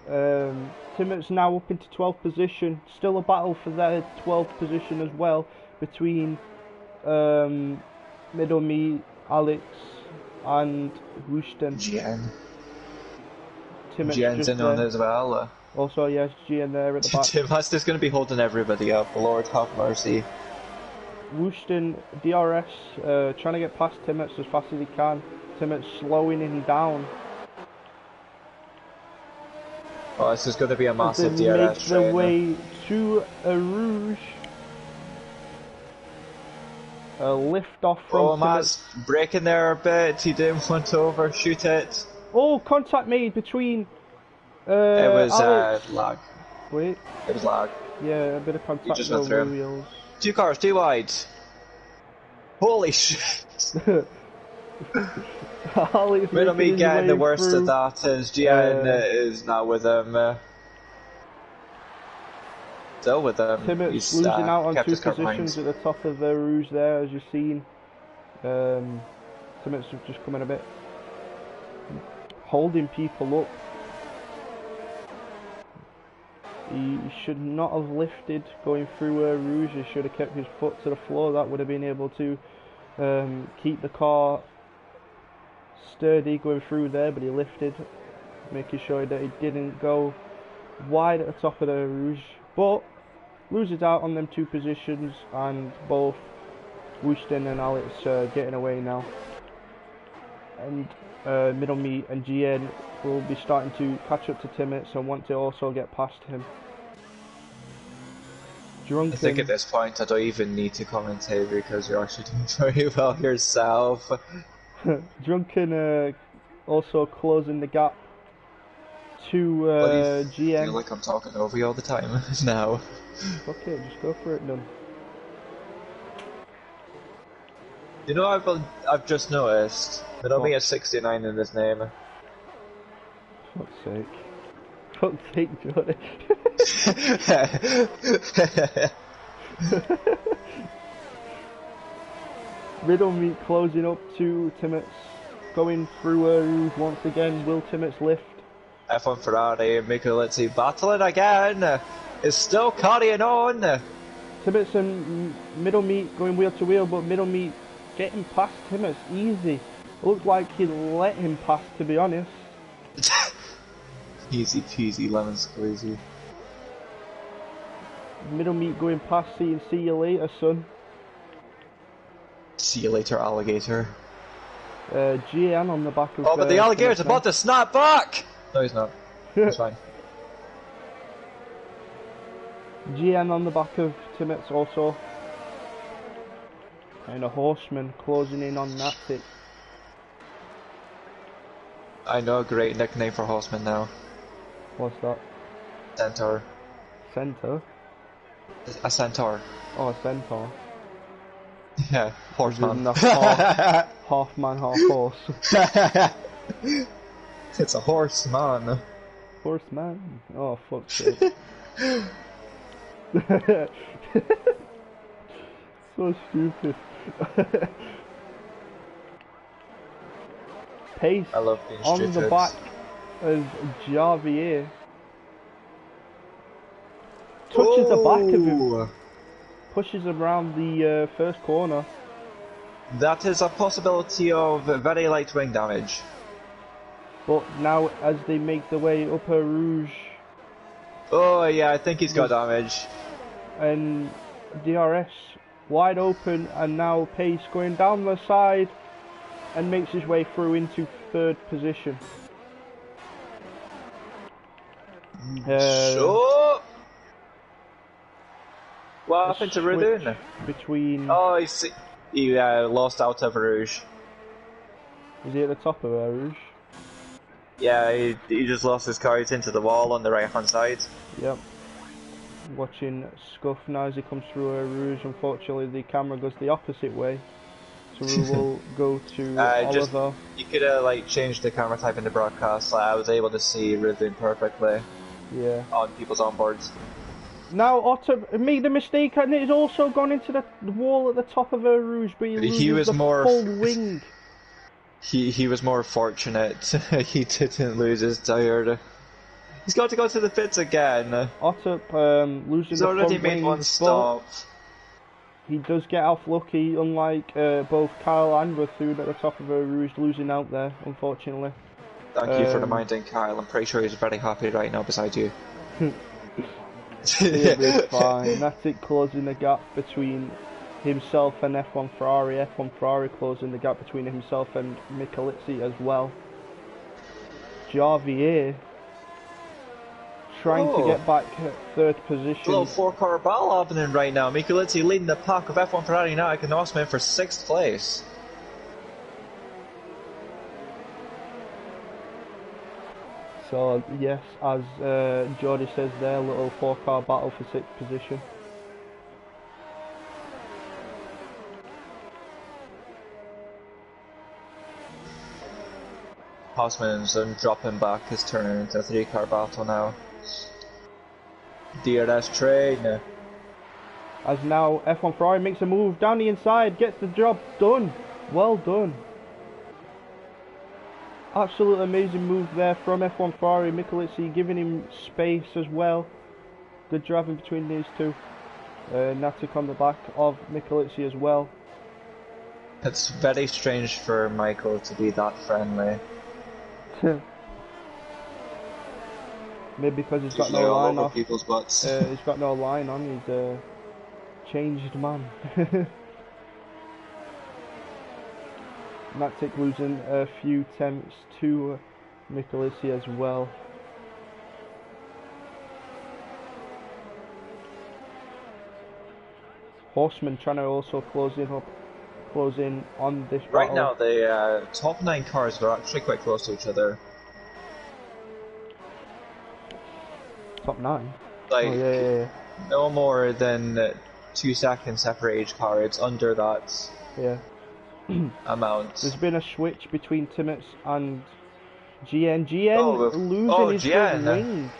Timot's now up into 12th position. Still a battle for their 12th position as well between Middleme, Alex and Wooshton. GN. GN's in on as well. Also, yes, GN there at the back. Timas just going to be holding everybody up. Lord have mercy. Wooshton, DRS, trying to get past Timmets as fast as he can. Timmets slowing him down. Oh, this is going to be a massive they DRS make their way to a Rouge. A lift off from Oh, Matt's braking there a bit. He didn't want to overshoot it. Oh, contact made between it was Alex. lag. Wait. It was lag. Yeah, a bit of contact just went over through. wheels. 2 cars, 2 wide. Holy shit. Middleme getting the worst through. of that as GN is now with him. Still with him. Timmets losing out on 2 positions at the top of the Rouge there, as you've seen. Timmets just coming a bit. Holding people up. He should not have lifted going through Rouge. He should have kept his foot to the floor. That would have been able to keep the car sturdy going through there, but he lifted, making sure that he didn't go wide at the top of the Rouge, but loses out on them 2 positions, and both Wooston and Alex getting away now. And Middle Meat and GN will be starting to catch up to Timmets and want to also get past him. Drunken, I think at this point I don't even need to commentate because you're actually doing very well yourself. Drunken also closing the gap to GN. I feel like I'm talking over you all the time now. Okay, just go for it, then. You know, I've just noticed that only has 69 in his name. Fuck's sake. Fuck's sake, Jordan. Middle Meat closing up to Timmets, going through Rouge once again. Will Timmets lift? F1 Ferrari, Micheletti battling again. It's still carrying on. Timmets and Middle Meat going wheel to wheel, but Middle Meat getting past Timmets easy. Looks like he let him pass, to be honest. Easy peasy lemon squeezy. Middle Meat going past, see you later, son. See you later, alligator. GN on the back of... Oh, but the alligator's about to snap back! No, he's not. It's fine. GN on the back of Timmets also. And a Horseman closing in on Natic. I know a great nickname for Horseman now. What's that? Centaur. Centaur? A centaur. Oh, a centaur. Yeah, horseman. Half man, half horse. It's a horseman. Horseman? Oh, fuck's sake. So stupid. Pace I love being on stupid. the back of Javier. Touches the back of him. Pushes around the first corner. That is a possibility of very light wing damage. But now, as they make their way up a Rouge, Oh yeah, I think he's got damage. and DRS wide open, and now Pace going down the side and makes his way through into 3rd position. Sure. What happened to Rudun? Between... Oh, he lost out of Rouge. Is he at the top of Rouge? Yeah, he just lost his car. He's into the wall on the right hand side. Yep. Watching Scuff now as he comes through Rouge. Unfortunately, the camera goes the opposite way. So we will go to Oliver. You could have like changed the camera type in the broadcast. Like, I was able to see Rudun perfectly. Yeah. On people's onboards. Now Otto made a mistake and it's also gone into the wall at the top of Rouge, but he was the full wing. He was more fortunate. He didn't lose his tire. He's got to go to the pits again. Otto losing He's the already front made wing, one stop. He does get off lucky, unlike both Kyle and Rathun at the top of Rouge, losing out there, unfortunately. Thank you for reminding Kyle. I'm pretty sure he's very happy right now beside you. It'll be fine. Natic closing the gap between himself and F1 Ferrari. F1 Ferrari closing the gap between himself and Micheletti as well. Javier trying to get back at 3rd position. A little 4-car battle happening right now. Micheletti leading the pack of F1 Ferrari now. And Osman for 6th place. So yes, as Jordy says there, a little 4-car battle for 6th position. Osman's dropping back is turning into a 3-car battle now. DRS train. As now F1 Ferrari makes a move down the inside, gets the job done. Well done. Absolute amazing move there from F1 Ferrari. Micheletti giving him space as well. Good driving between these two. Natic on the back of Micheletti as well. It's very strange for Michael to be that friendly. Maybe because he's got Usually no all line over off. people's butts. He's got no line on. He's a changed man. Matic losing a few temps to Michelizzi as well. Horseman trying to also close in on this battle. Right now, the top 9 cars are actually quite close to each other. Top 9? Like, oh, yeah. no more than 2 seconds separate each car. It's under that amount. There's been a switch between Timmets and GN. Losing his front wing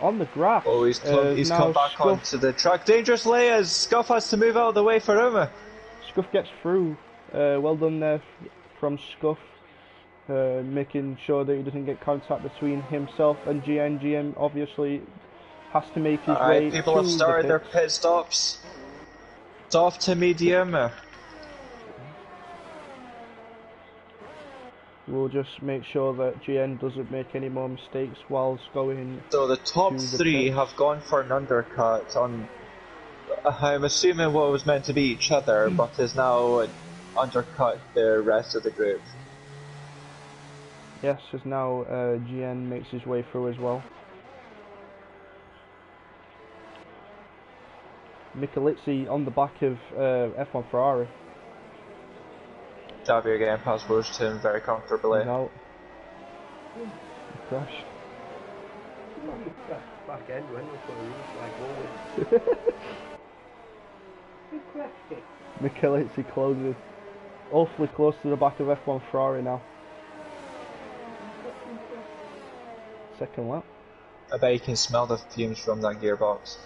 on the graph. Oh, he's come back Scuff onto the track. Dangerous layers. Scuff has to move out of the way for him. Scuff gets through. Well done there from Scuff. Making sure that he doesn't get contact between himself and GN. GN obviously has to make his way. People have started their pit stops. Soft to medium. We'll just make sure that GN doesn't make any more mistakes whilst going. So the top 3 have gone for an undercut on, I'm assuming what was meant to be each other, but is now undercut the rest of the group. Yes, as now GN makes his way through as well. Michelizzi on the back of F1 Ferrari. Javier getting past Wursten very comfortably. He's out. He crashed. Back end went up for a roof like always. Who crashed it? Michelizzi closes. Awfully close to the back of F1 Ferrari now. Second lap. I bet you can smell the fumes from that gearbox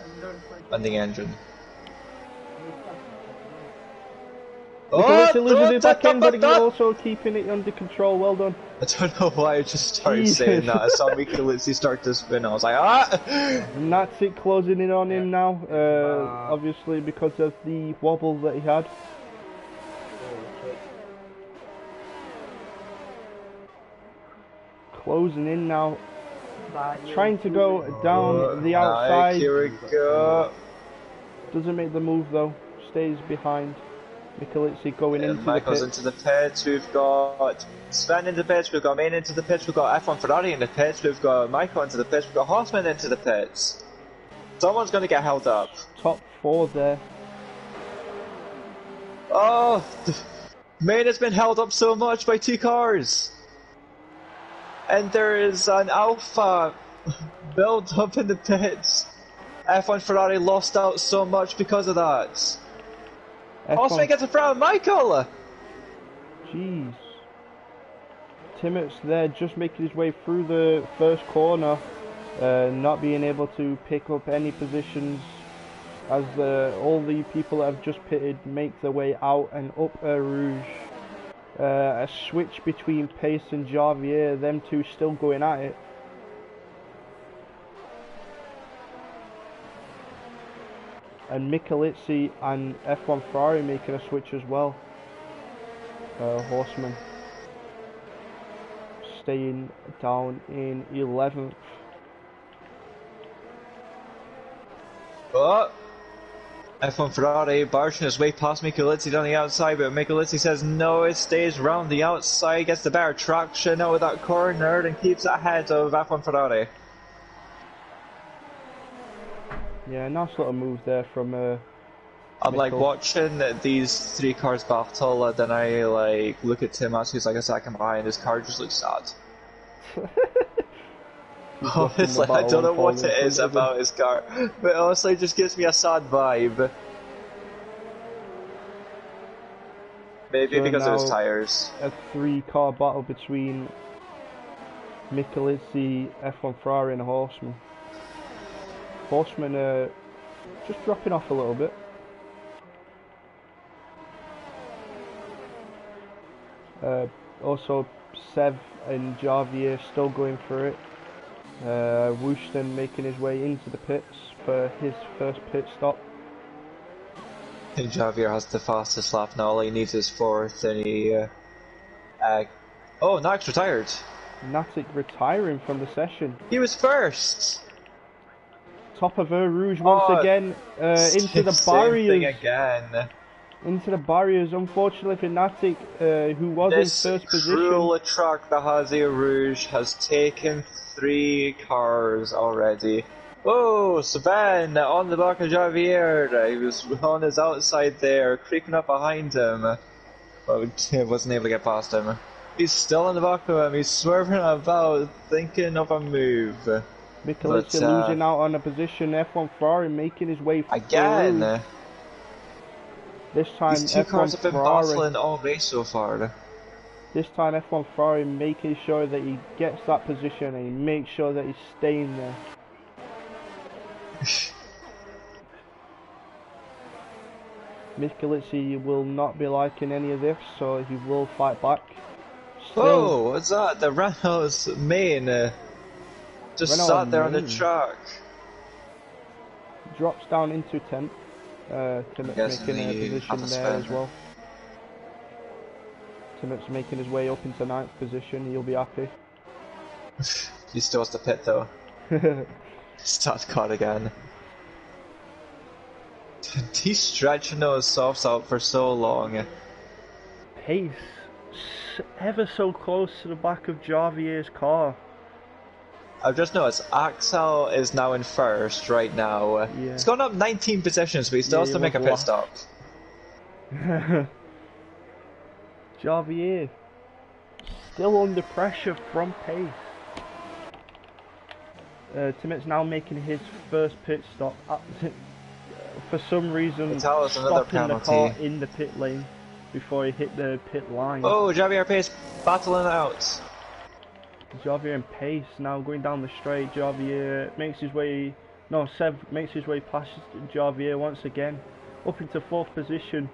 and the engine. Michelizzi losing it back end, but he's also keeping it under control. Well done. I don't know why I just started saying that. I saw Michelizzi start to spin. I was like, ah! And that's it, closing in on him now. Obviously because of the wobble that he had. Closing in now. Trying to go down the outside. Here we go. Doesn't make the move though. Stays behind. Michelizzi going into Michael's the pits. into the pits. We've got Sven in the pits. We've got Main into the pits. We've got F1 Ferrari in the pits. We've got Michael into the pits. We've got Hoffman into the pits. Someone's going to get held up. Top 4 there. Oh, Main has been held up so much by 2 cars. And there is an alpha build up in the pits. F1 Ferrari lost out so much because of that. Also gets a front, Michael! Jeez. Timmett's there just making his way through the first corner, not being able to pick up any positions as all the people that have just pitted make their way out and up Eau Rouge. A switch between Pace and Javier, them two still going at it. And Michelizzi and F1 Ferrari making a switch as well. Horseman staying down in 11th. Oh! F1 Ferrari barging his way past Michelizzi on the outside, but Michelizzi says no, it stays round the outside, gets the better traction out of that corner and keeps ahead of F1 Ferrari. Yeah, nice little move there from I'm like watching these 3 cars battle, then I like look at Tim as who's like a second behind, his car just looks sad. Honestly, I don't know what it is about his car, but honestly it just gives me a sad vibe. Maybe so because of his tires. A 3-car battle between Michelizzi, F1 Ferrari and Horseman. Horseman just dropping off a little bit. Also Sev and Javier still going for it. Woosten making his way into the pits for his first pit stop. I think Javier has the fastest lap now, all he needs is 4th and he... oh, Nax retired! Natic retiring from the session. He was first. Top of Eau Rouge once again, into the barriers. Same thing again. Into the barriers, unfortunately for Natic, who was in first position. This cruel truck that has Eau Rouge has taken 3 cars already. Oh, Sven on the back of Javier. He was on his outside there, creeping up behind him. But wasn't able to get past him. He's still on the back of him, he's swerving about, thinking of a move. Michelice losing out on a position, F1 Ferrari making his way again. Through. This time These 2 F1 cars have been Ferrari, battling all race so far. This time F1 Ferrari making sure that he gets that position and he makes sure that he's staying there. Michelice will not be liking any of this, so he will fight back. Oh, what's that? The Renault's main just Renault sat there on the main. track. Drops down into 10th. Timot's making a position there as well. Timot's making his way up into 9th position, he'll be happy. He still has to pit though. Starts caught again. He's stretching those softs out for so long. Pace ever so close to the back of Javier's car. I've just noticed Axel is now in first right now. Yeah. He's gone up 19 positions, but he still has to make a pit stop. Javier still under pressure from Pace. Timot's now making his first pit stop. For some reason, stopping the car in the pit lane before he hit the pit line. Oh, Javier Pace battling out. Javier and Pace now going down the straight. Javier makes his way. No, Sev makes his way past Javier once again, up into 4th position.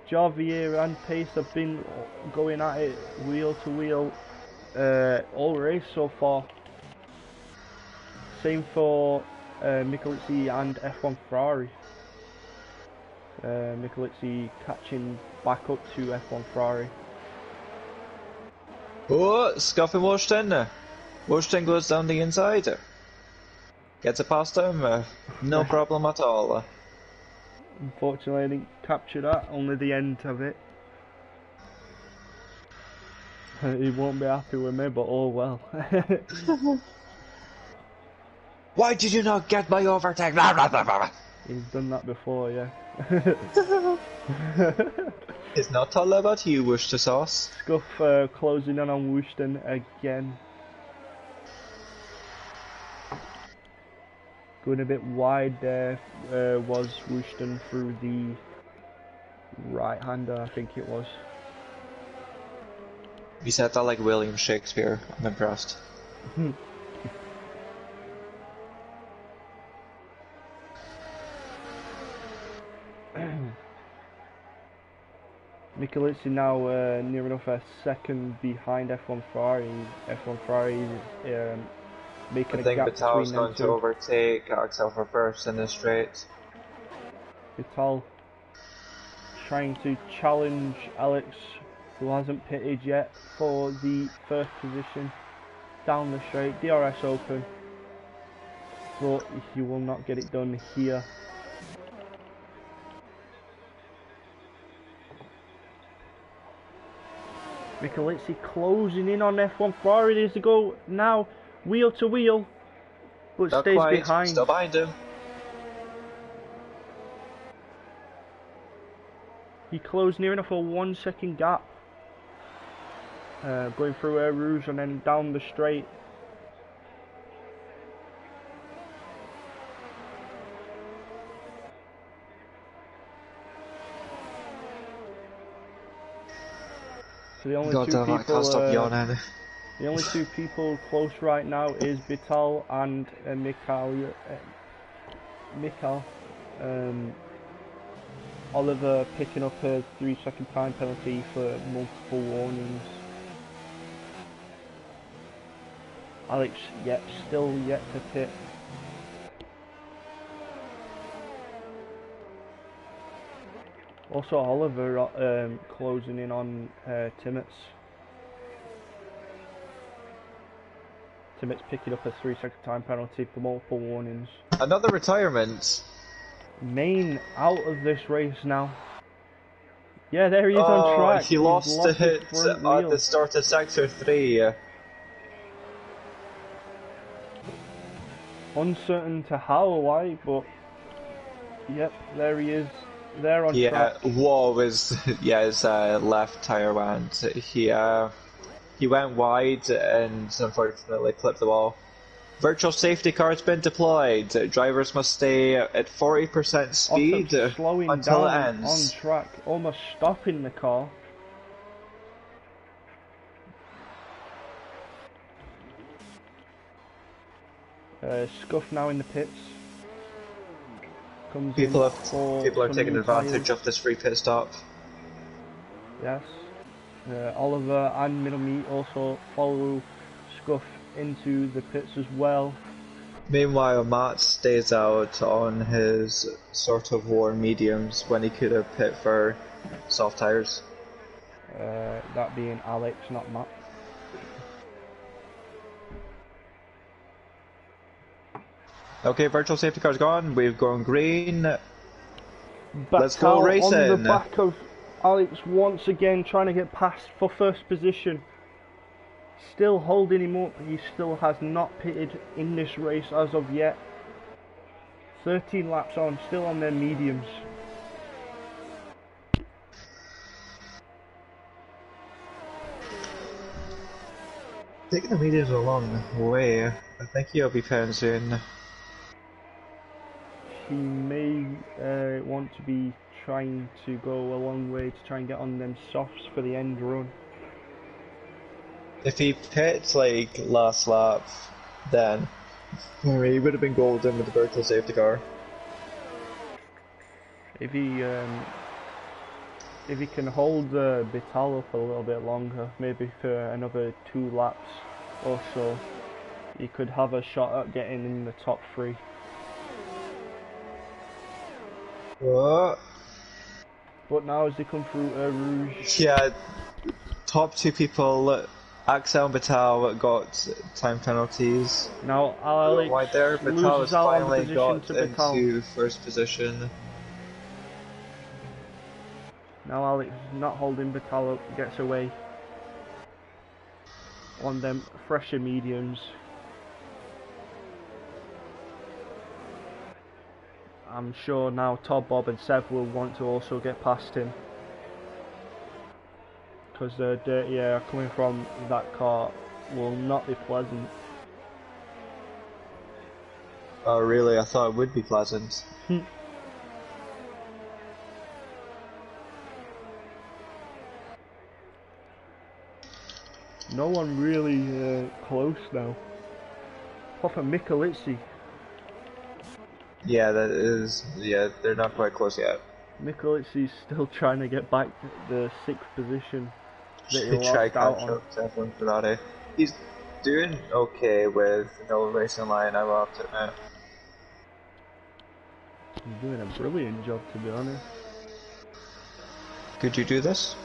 Javier and Pace have been going at it wheel to wheel all race so far. Same for Michelice and F1 Ferrari. Michelice catching back up to F1 Ferrari. Oh, scuffing Washington. Washington goes down the inside. Gets it past him. No problem at all. Unfortunately, I didn't capture that, only the end of it. He won't be happy with me, but oh well. Why did you not get my overtake? He's done that before, yeah. It's not all about you, Worcester sauce. Scuff closing in on Wooston again. Going a bit wide there was Wooston through the right-hander, I think it was. You said that like William Shakespeare. I'm impressed. Michelice now near enough a second behind F1 Ferrari. F1 Ferrari is making a gap between them two. I think Vital's going to overtake Axel for first in the straight. Vital trying to challenge Alex, who hasn't pitted yet, for the first position down the straight. DRS open, but he will not get it done here. Michelice closing in on F1 Ferrari. There's to go now, wheel to wheel, but not stays quite. behind. Still behind him. He closed near enough a 1 second gap. Going through Eau Rouge and then down the straight. So the only two people close right now is Vital and Mikhail. Oliver picking up a 3 second time penalty for multiple warnings. Alex still yet to pit. Also Oliver closing in on Timmets. Timot's picking up a 3-second time penalty for multiple warnings. Another retirement. Main out of this race now. Yeah, there he is on track. He lost the hit at the start of Sector 3. Uncertain to how or why, but yep, there he is. There on track. Whoa, his left tyre went. He went wide and unfortunately clipped the wall. Virtual safety car's been deployed. Drivers must stay at 40% speed slowing until down it ends. on track, almost stopping the car. Scuff now in the pits. People are taking advantage of this free pit stop. Yes. Oliver and Middle Meat also follow Scuff into the pits as well. Meanwhile, Matt stays out on his sort of worn mediums when he could have pit for soft tyres. That being Alex, not Matt. Okay, virtual safety car's gone. We've gone green. Let's go racing. On the back of Alex once again, trying to get past for first position. Still holding him up. He still has not pitted in this race as of yet. 13 laps on, still on their mediums. Taking the mediums a long way. I think he'll be paying soon. He may want to be trying to go a long way to try and get on them softs for the end run. If he pits like last lap, then he would have been golden with the virtual safety car. If he can hold the Vital up a little bit longer, maybe for another 2 laps or so, he could have a shot at getting in the top 3. What? But now as they come through Rouge... Yeah, top 2 people, Axel and Vital, got time penalties. Now Alex right there, Vital has finally got into first position. Now Alex is not holding Vital up, gets away on them fresher mediums. I'm sure now Todd, Bob and Sev will want to also get past him, because the dirty air coming from that car will not be pleasant. Oh really? I thought it would be pleasant. No one really close now. Apart from Michelizzi. Yeah, that is. Yeah, they're not quite close yet. Michelizzi's still trying to get back to the 6th position that he lost out on. He's doing okay with no racing line, I will have to admit. He's doing a brilliant job, to be honest. Could you do this?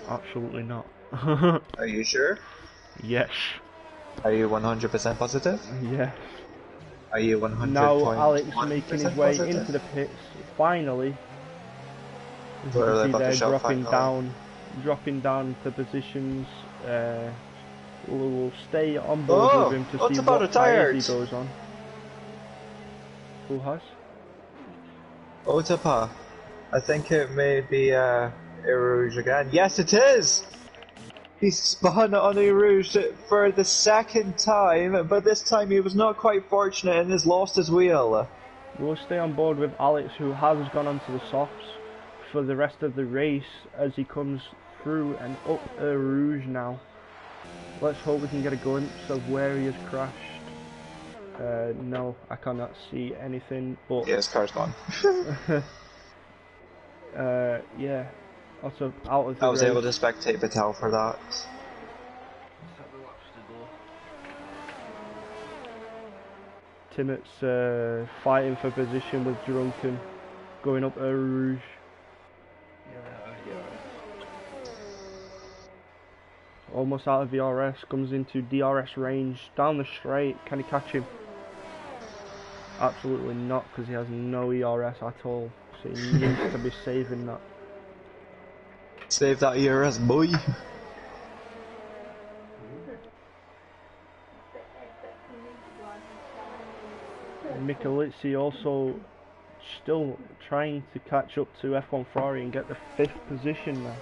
Absolutely not. Are you sure? Yes. Are you 100% positive? Yes. Are you 100%? Now Alex making his way into the pits. Finally. As you can see there, dropping down to positions. We'll stay on board with him to see what tires he goes on. Who has? Otapa. I think it may be Rouge again. Yes, it is! He spun on Rouge for the 2nd time, but this time he was not quite fortunate and has lost his wheel. We'll stay on board with Alex, who has gone onto the softs for the rest of the race as he comes through and up Rouge now. Let's hope we can get a glimpse of where he has crashed. No, I cannot see anything, but... Yeah, his car's gone. yeah. Also, out of the I was race. able to spectate Vital for that. Timot's fighting for position with Drunken, going up Rouge. Almost out of the RS, comes into DRS range, down the straight. Can he catch him? Absolutely not, because he has no ERS at all. So he needs to be saving that. Save that ERS, boy. Michalizzi also still trying to catch up to F1 Ferrari and get the 5th position now.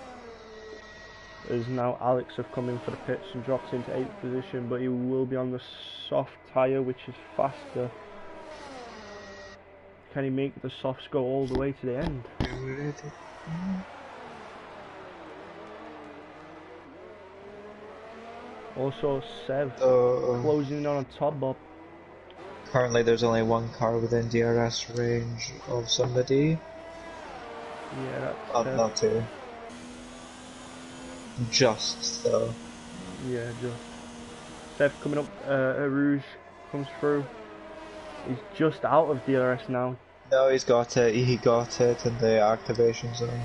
As now Alex have come in for the pits and drops into 8th position, but he will be on the soft tyre, which is faster. Can he make the softs go all the way to the end? Also Sev closing in on top, Bob. Currently there's only one car within DRS range of somebody. Yeah, that's Not two. Just though. Yeah, just. Sev coming up, Rouge comes through. He's just out of DRS now. No, he's got it. He got it in the activation zone.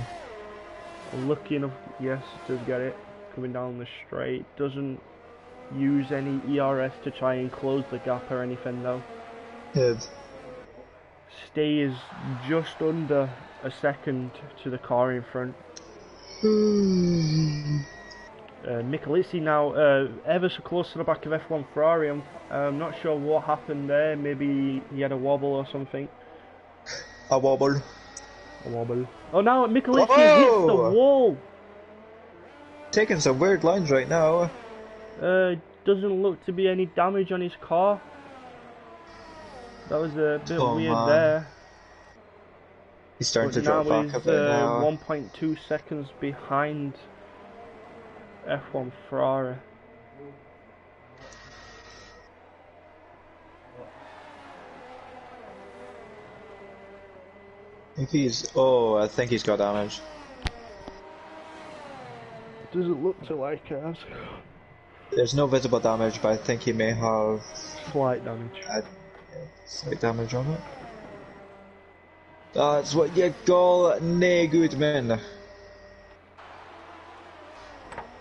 Lucky enough, yes, does get it. Coming down the straight. Doesn't use any ERS to try and close the gap or anything though. Good. Stays just under a second to the car in front. Michalizzi now ever so close to the back of F1 Ferrari. I'm not sure what happened there. Maybe he had a wobble or something. A wobble. A wobble. Oh, now Michalizzi hits the wall. Taking some weird lines right now. Doesn't look to be any damage on his car. That was a bit weird there. He's starting to drop back a bit now. 1.2 seconds behind F1 Ferrari. I think he's got damage. Doesn't look to like it has. There's no visible damage, but I think he may have slight damage. Slight damage on it. That's what you call nae good men.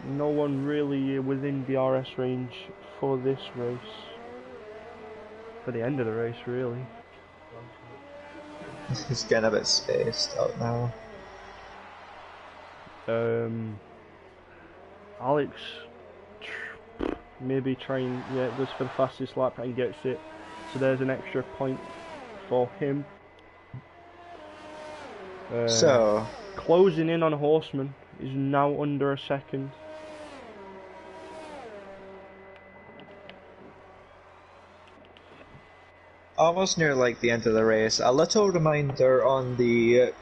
No one really within the RS range for this race. For the end of the race, really. He's getting a bit spaced out now. Alex maybe trying, goes for the fastest lap and gets it. So there's an extra point for him. So closing in on Horseman is now under a second. Almost near like the end of the race. A little reminder on the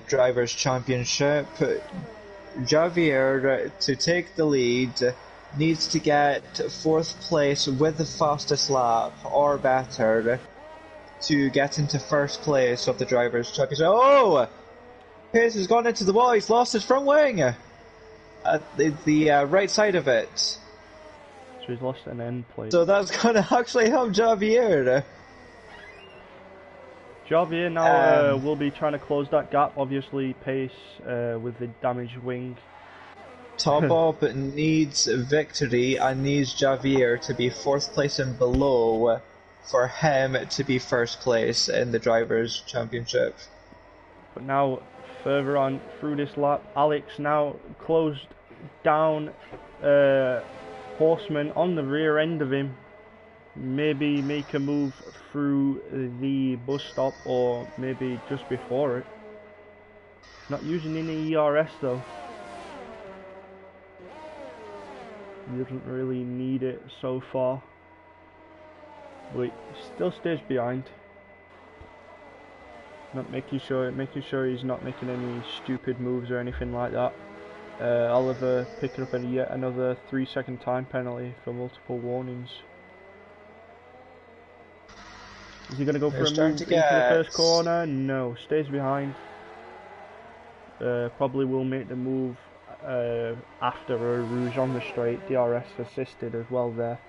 Drivers' Championship. Javier, to take the lead, needs to get 4th place with the fastest lap or better to get into 1st place of the Drivers' Championship. Oh! Pace has gone into the wall. He's lost his front wing at the right side of it. So he's lost an end plate. So that's going to actually help Javier. Javier now will be trying to close that gap. Obviously, Pace with the damaged wing. Top Bob needs victory and needs Javier to be 4th place and below for him to be 1st place in the Drivers' Championship. But now, further on through this lap, Alex now closed down Horseman on the rear end of him. Maybe make a move through the bus stop or maybe just before it. Not using any ERS though. He doesn't really need it so far. But still stays behind. Not making sure he's not making any stupid moves or anything like that. Oliver picking up yet another 3-second time penalty for multiple warnings. Is he going to go for a move into the first corner? No, stays behind. Probably will make the move after a Rouge on the straight. DRS assisted as well there.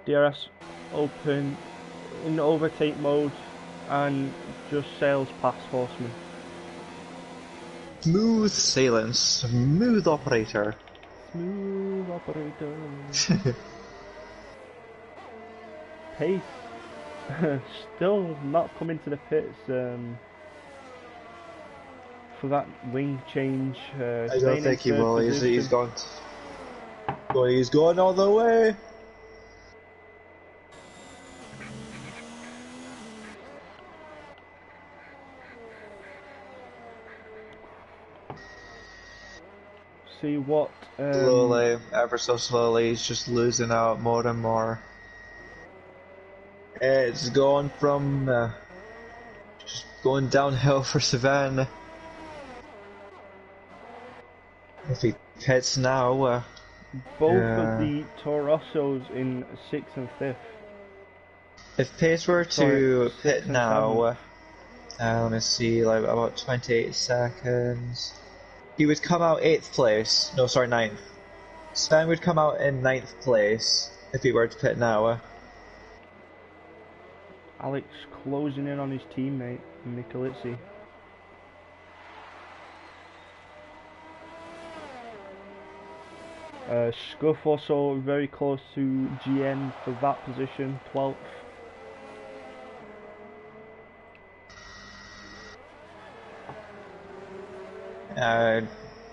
DRS open in overtake mode. and just sails past Horseman. Smooth sailing, smooth operator. Smooth operator. Pace still not coming to the pits for that wing change. I don't think he will. He's gone. Well, he's going all the way. See what? Slowly, ever so slowly, he's just losing out more and more. It's going from just going downhill for Savannah. If he pits now, both of the Torossos in 6th and 5th. If Pace were to pit now, let me see, like about 28 seconds. He would come out 8th place. No, sorry, 9th. Sven would come out in 9th place if he were to pit now. Alex closing in on his teammate, Michalizzi. Scuff also very close to GN for that position, 12th.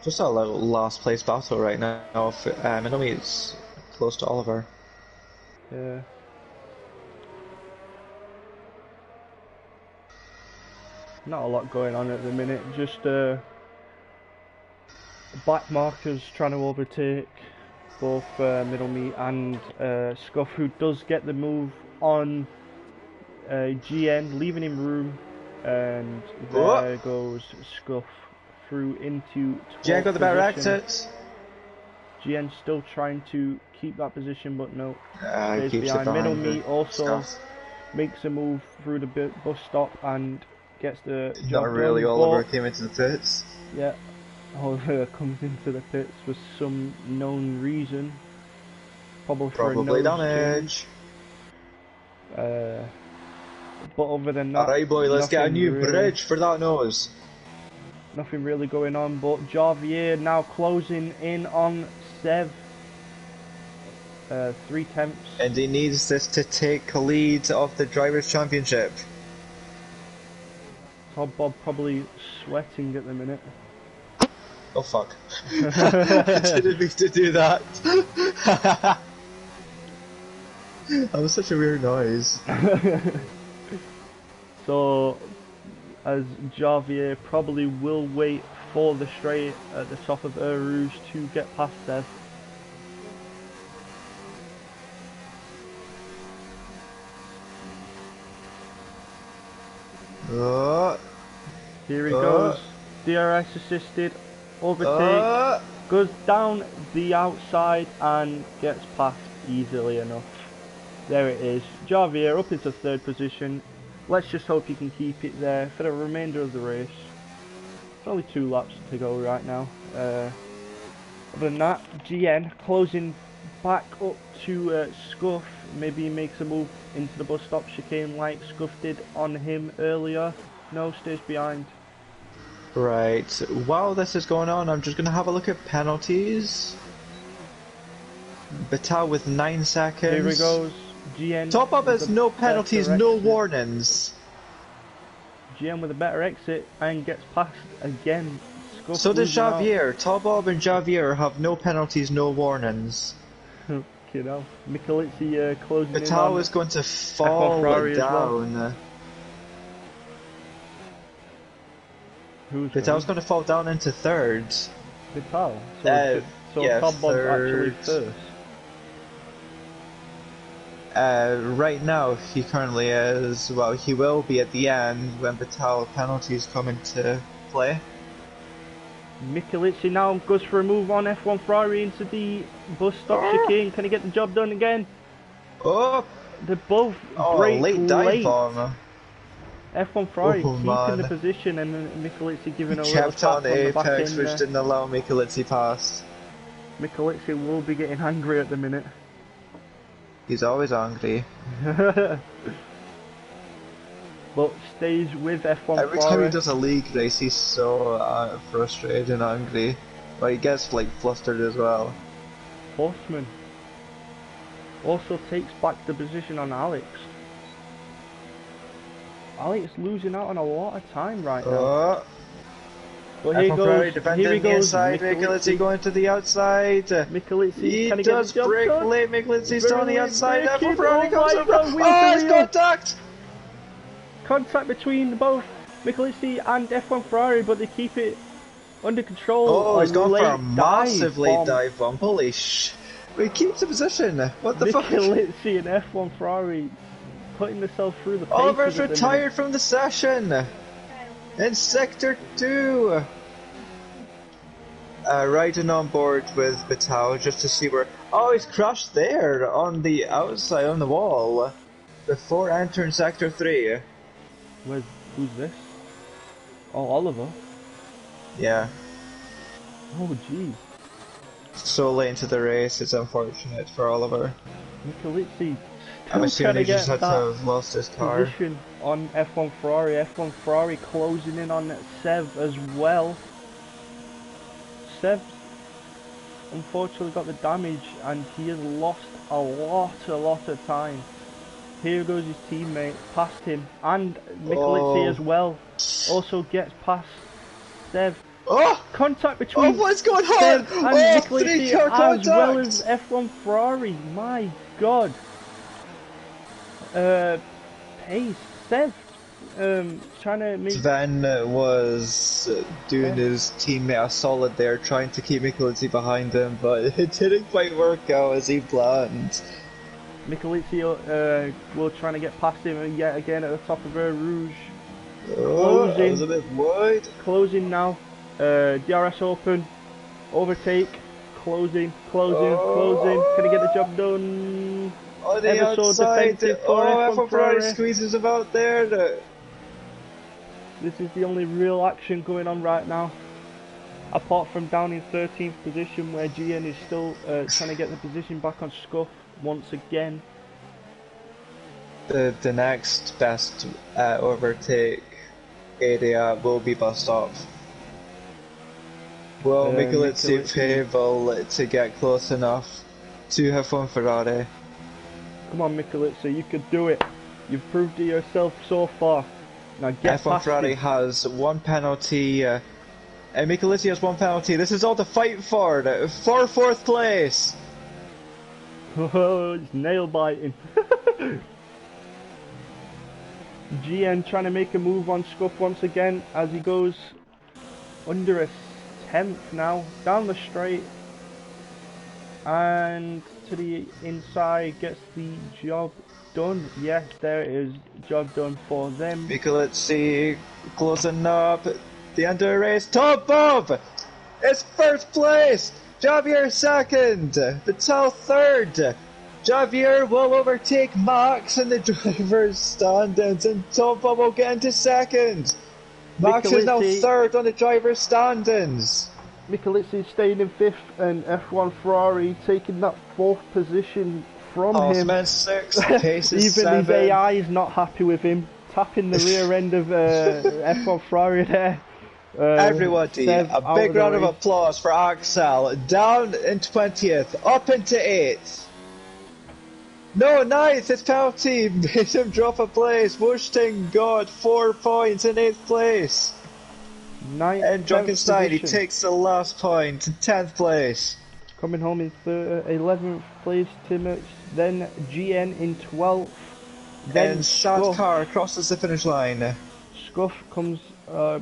Just a little last place battle right now. Minomi is close to Oliver. Yeah. Not a lot going on at the minute, just black markers trying to overtake both Middle Meat and Scuff, who does get the move on GN, leaving him room, and there goes Scuff through into 12th GN got the better position. exit. GN still trying to keep that position, but no. Keeps behind. it Middle Meat also Scuff. makes a move through the bus stop and gets the job Not really, done, Oliver but, came into the pits. yeah, Oliver comes into the pits for some known reason. Probably for a nose damage. but other than that, Alright boy, let's get a new really, bridge for that nose. Nothing really going on, but Javier now closing in on Sev. 3/10. And he needs this to take lead of the Drivers' Championship. Todd Bob probably sweating at the minute. Oh fuck. I didn't mean to do that. That was such a weird noise. So, as Javier probably will wait for the straight at the top of Eau Rouge to get past Sev. Here he goes, DRS assisted, overtake, goes down the outside and gets past easily enough. There it is, Javier up into 3rd position. Let's just hope he can keep it there for the remainder of the race. There's only 2 laps to go right now. Other than that, GN closing back up to Scuff. Maybe he makes a move into the bus stop chicane like Scuff did on him earlier. No, stays behind. Right, while this is going on, I'm just going to have a look at penalties. Vital with 9 seconds. Here he goes. GN. Top up has no penalties, no warnings. GM with a better exit and gets past again. Scuff so does Javier. Top up and Javier have no penalties, no warnings. You know, Michalizzi closing Vital in on is going to fall down. Well. Vital's going to fall down into 3rd. Vital? So yeah, Tom Bob's actually 1st. Right now, he currently is. Well, he will be at the end when Vital penalties come into play. Michalizzi now goes for a move on F1 Ferrari into the bus stop chicane. Can he get the job done again? Oh! They're both late dive bomb. F1 Ferrari keeping the position and then Michalizzi giving a little kept tap on the back apex, end which there. didn't allow Michalizzi past. Michalizzi will be getting angry at the minute. He's always angry. but stays with F1 Every Ferrari. time he does a league race, he's so frustrated and angry. But he gets like flustered as well. Horseman also takes back the position on Alex. Alex losing out on a lot of time right now. But here goes, defending the inside, Michelizzi going to the outside. Michelizzi, he can does get the job break done? late, Michelizzi's on the outside, Braking. Ferrari comes over. God, It's contact! Contact between both Michelizzi and F1 Ferrari, but they keep it under control. Oh, he's gone for a massive late bomb. dive bomb, holy sh... He keeps the position, what the fuck? Michelizzi and F1 Ferrari putting themselves through the paces. Oliver's retired from the session! In Sector 2! Riding on board with Vital just to see where... Oh, he's crashed there on the outside, on the wall, before entering Sector 3. Who's this? Oh, Oliver. Yeah. Oh, jeez. So late into the race, it's unfortunate for Oliver. Michelizzi I'm assuming he just had to that have lost his car. position on F1 Ferrari. F1 Ferrari closing in on Sev as well. Sev unfortunately got the damage and he has lost a lot of time. Here goes his teammate past him, and Michelizzi as well also gets past Sev. Oh! Contact between what's going on? Sev and Michelizzi three-car as well contact! as F1 Ferrari. My God. Pace. Sev trying to make... Sven was doing his teammate a solid there, trying to keep Michelizzi behind him, but it didn't quite work out as he planned. Michelizzi will trying to get past him and yet again at the top of Ero Rouge. Oh, that was a bit wide. Closing now. DRS open. Overtake. Closing. Can he get the job done? On the outside. F1 Ferrari squeezes him out there. This is the only real action going on right now. Apart from down in 13th position where GN is still trying to get the position back on scuff once again. The next best overtake area will be bus stop. Will Michelizzi be able to get close enough to F1 Ferrari? Come on, Michelizzi, you could do it. You've proved it yourself so far. Now get F1 Ferrari has one penalty, and Michelizzi has one penalty. This is all to fight for 4th place. Oh, it's nail biting. GN trying to make a move on Scuff once again as he goes under a 10th now, down the straight and to the inside, gets the job done. Yes, there it is, job done for them. Michelizzi closing up the end of the race. Top Bob! It's 1st place! Javier 2nd! Vital 3rd! Javier will overtake Max in the driver's standings, and Top Bob will get into 2nd! Max is now 3rd on the driver's standings! Michelizzi staying in 5th and F1 Ferrari taking that 4th position from him. 6th, Pace is even 7th. his AI is not happy with him, tapping the rear end of F1 Ferrari there. Everybody, a big round of applause for Axel, down in 20th, up into 8th. No, 9th, his penalty made him drop a place. Wushting got 4 points in 8th place. And Drunkenstein, he takes the last point in 10th place. Coming home in 11th place, Timmich, then GN in 12th. Then Shadkar crosses the finish line. Scuff comes,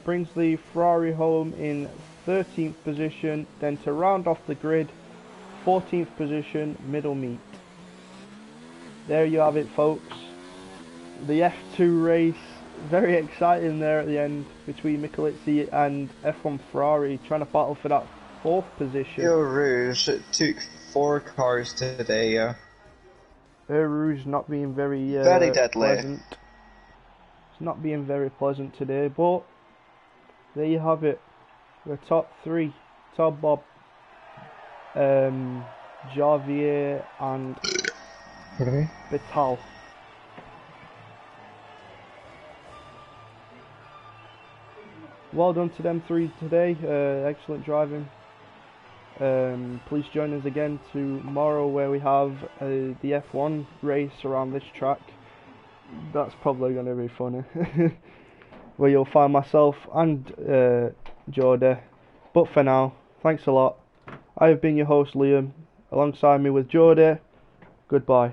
brings the Ferrari home in 13th position. Then to round off the grid, 14th position, middle meet. There you have it, folks. The F2 race, very exciting there at the end between Michelizzi and F1 Ferrari, trying to battle for that 4th position. Ero Rouge took 4 cars today. Ero Rouge not being very deadly. pleasant. It's not being very pleasant today, but there you have it. The top 3, Top Bob, Javier and Vital. well done to them three today. Excellent driving. Please join us again tomorrow where we have the F1 race around this track. That's probably going to be funny. Where you'll find myself and Jordy. But for now, thanks a lot. I have been your host Liam. Alongside me with Jordy. Goodbye.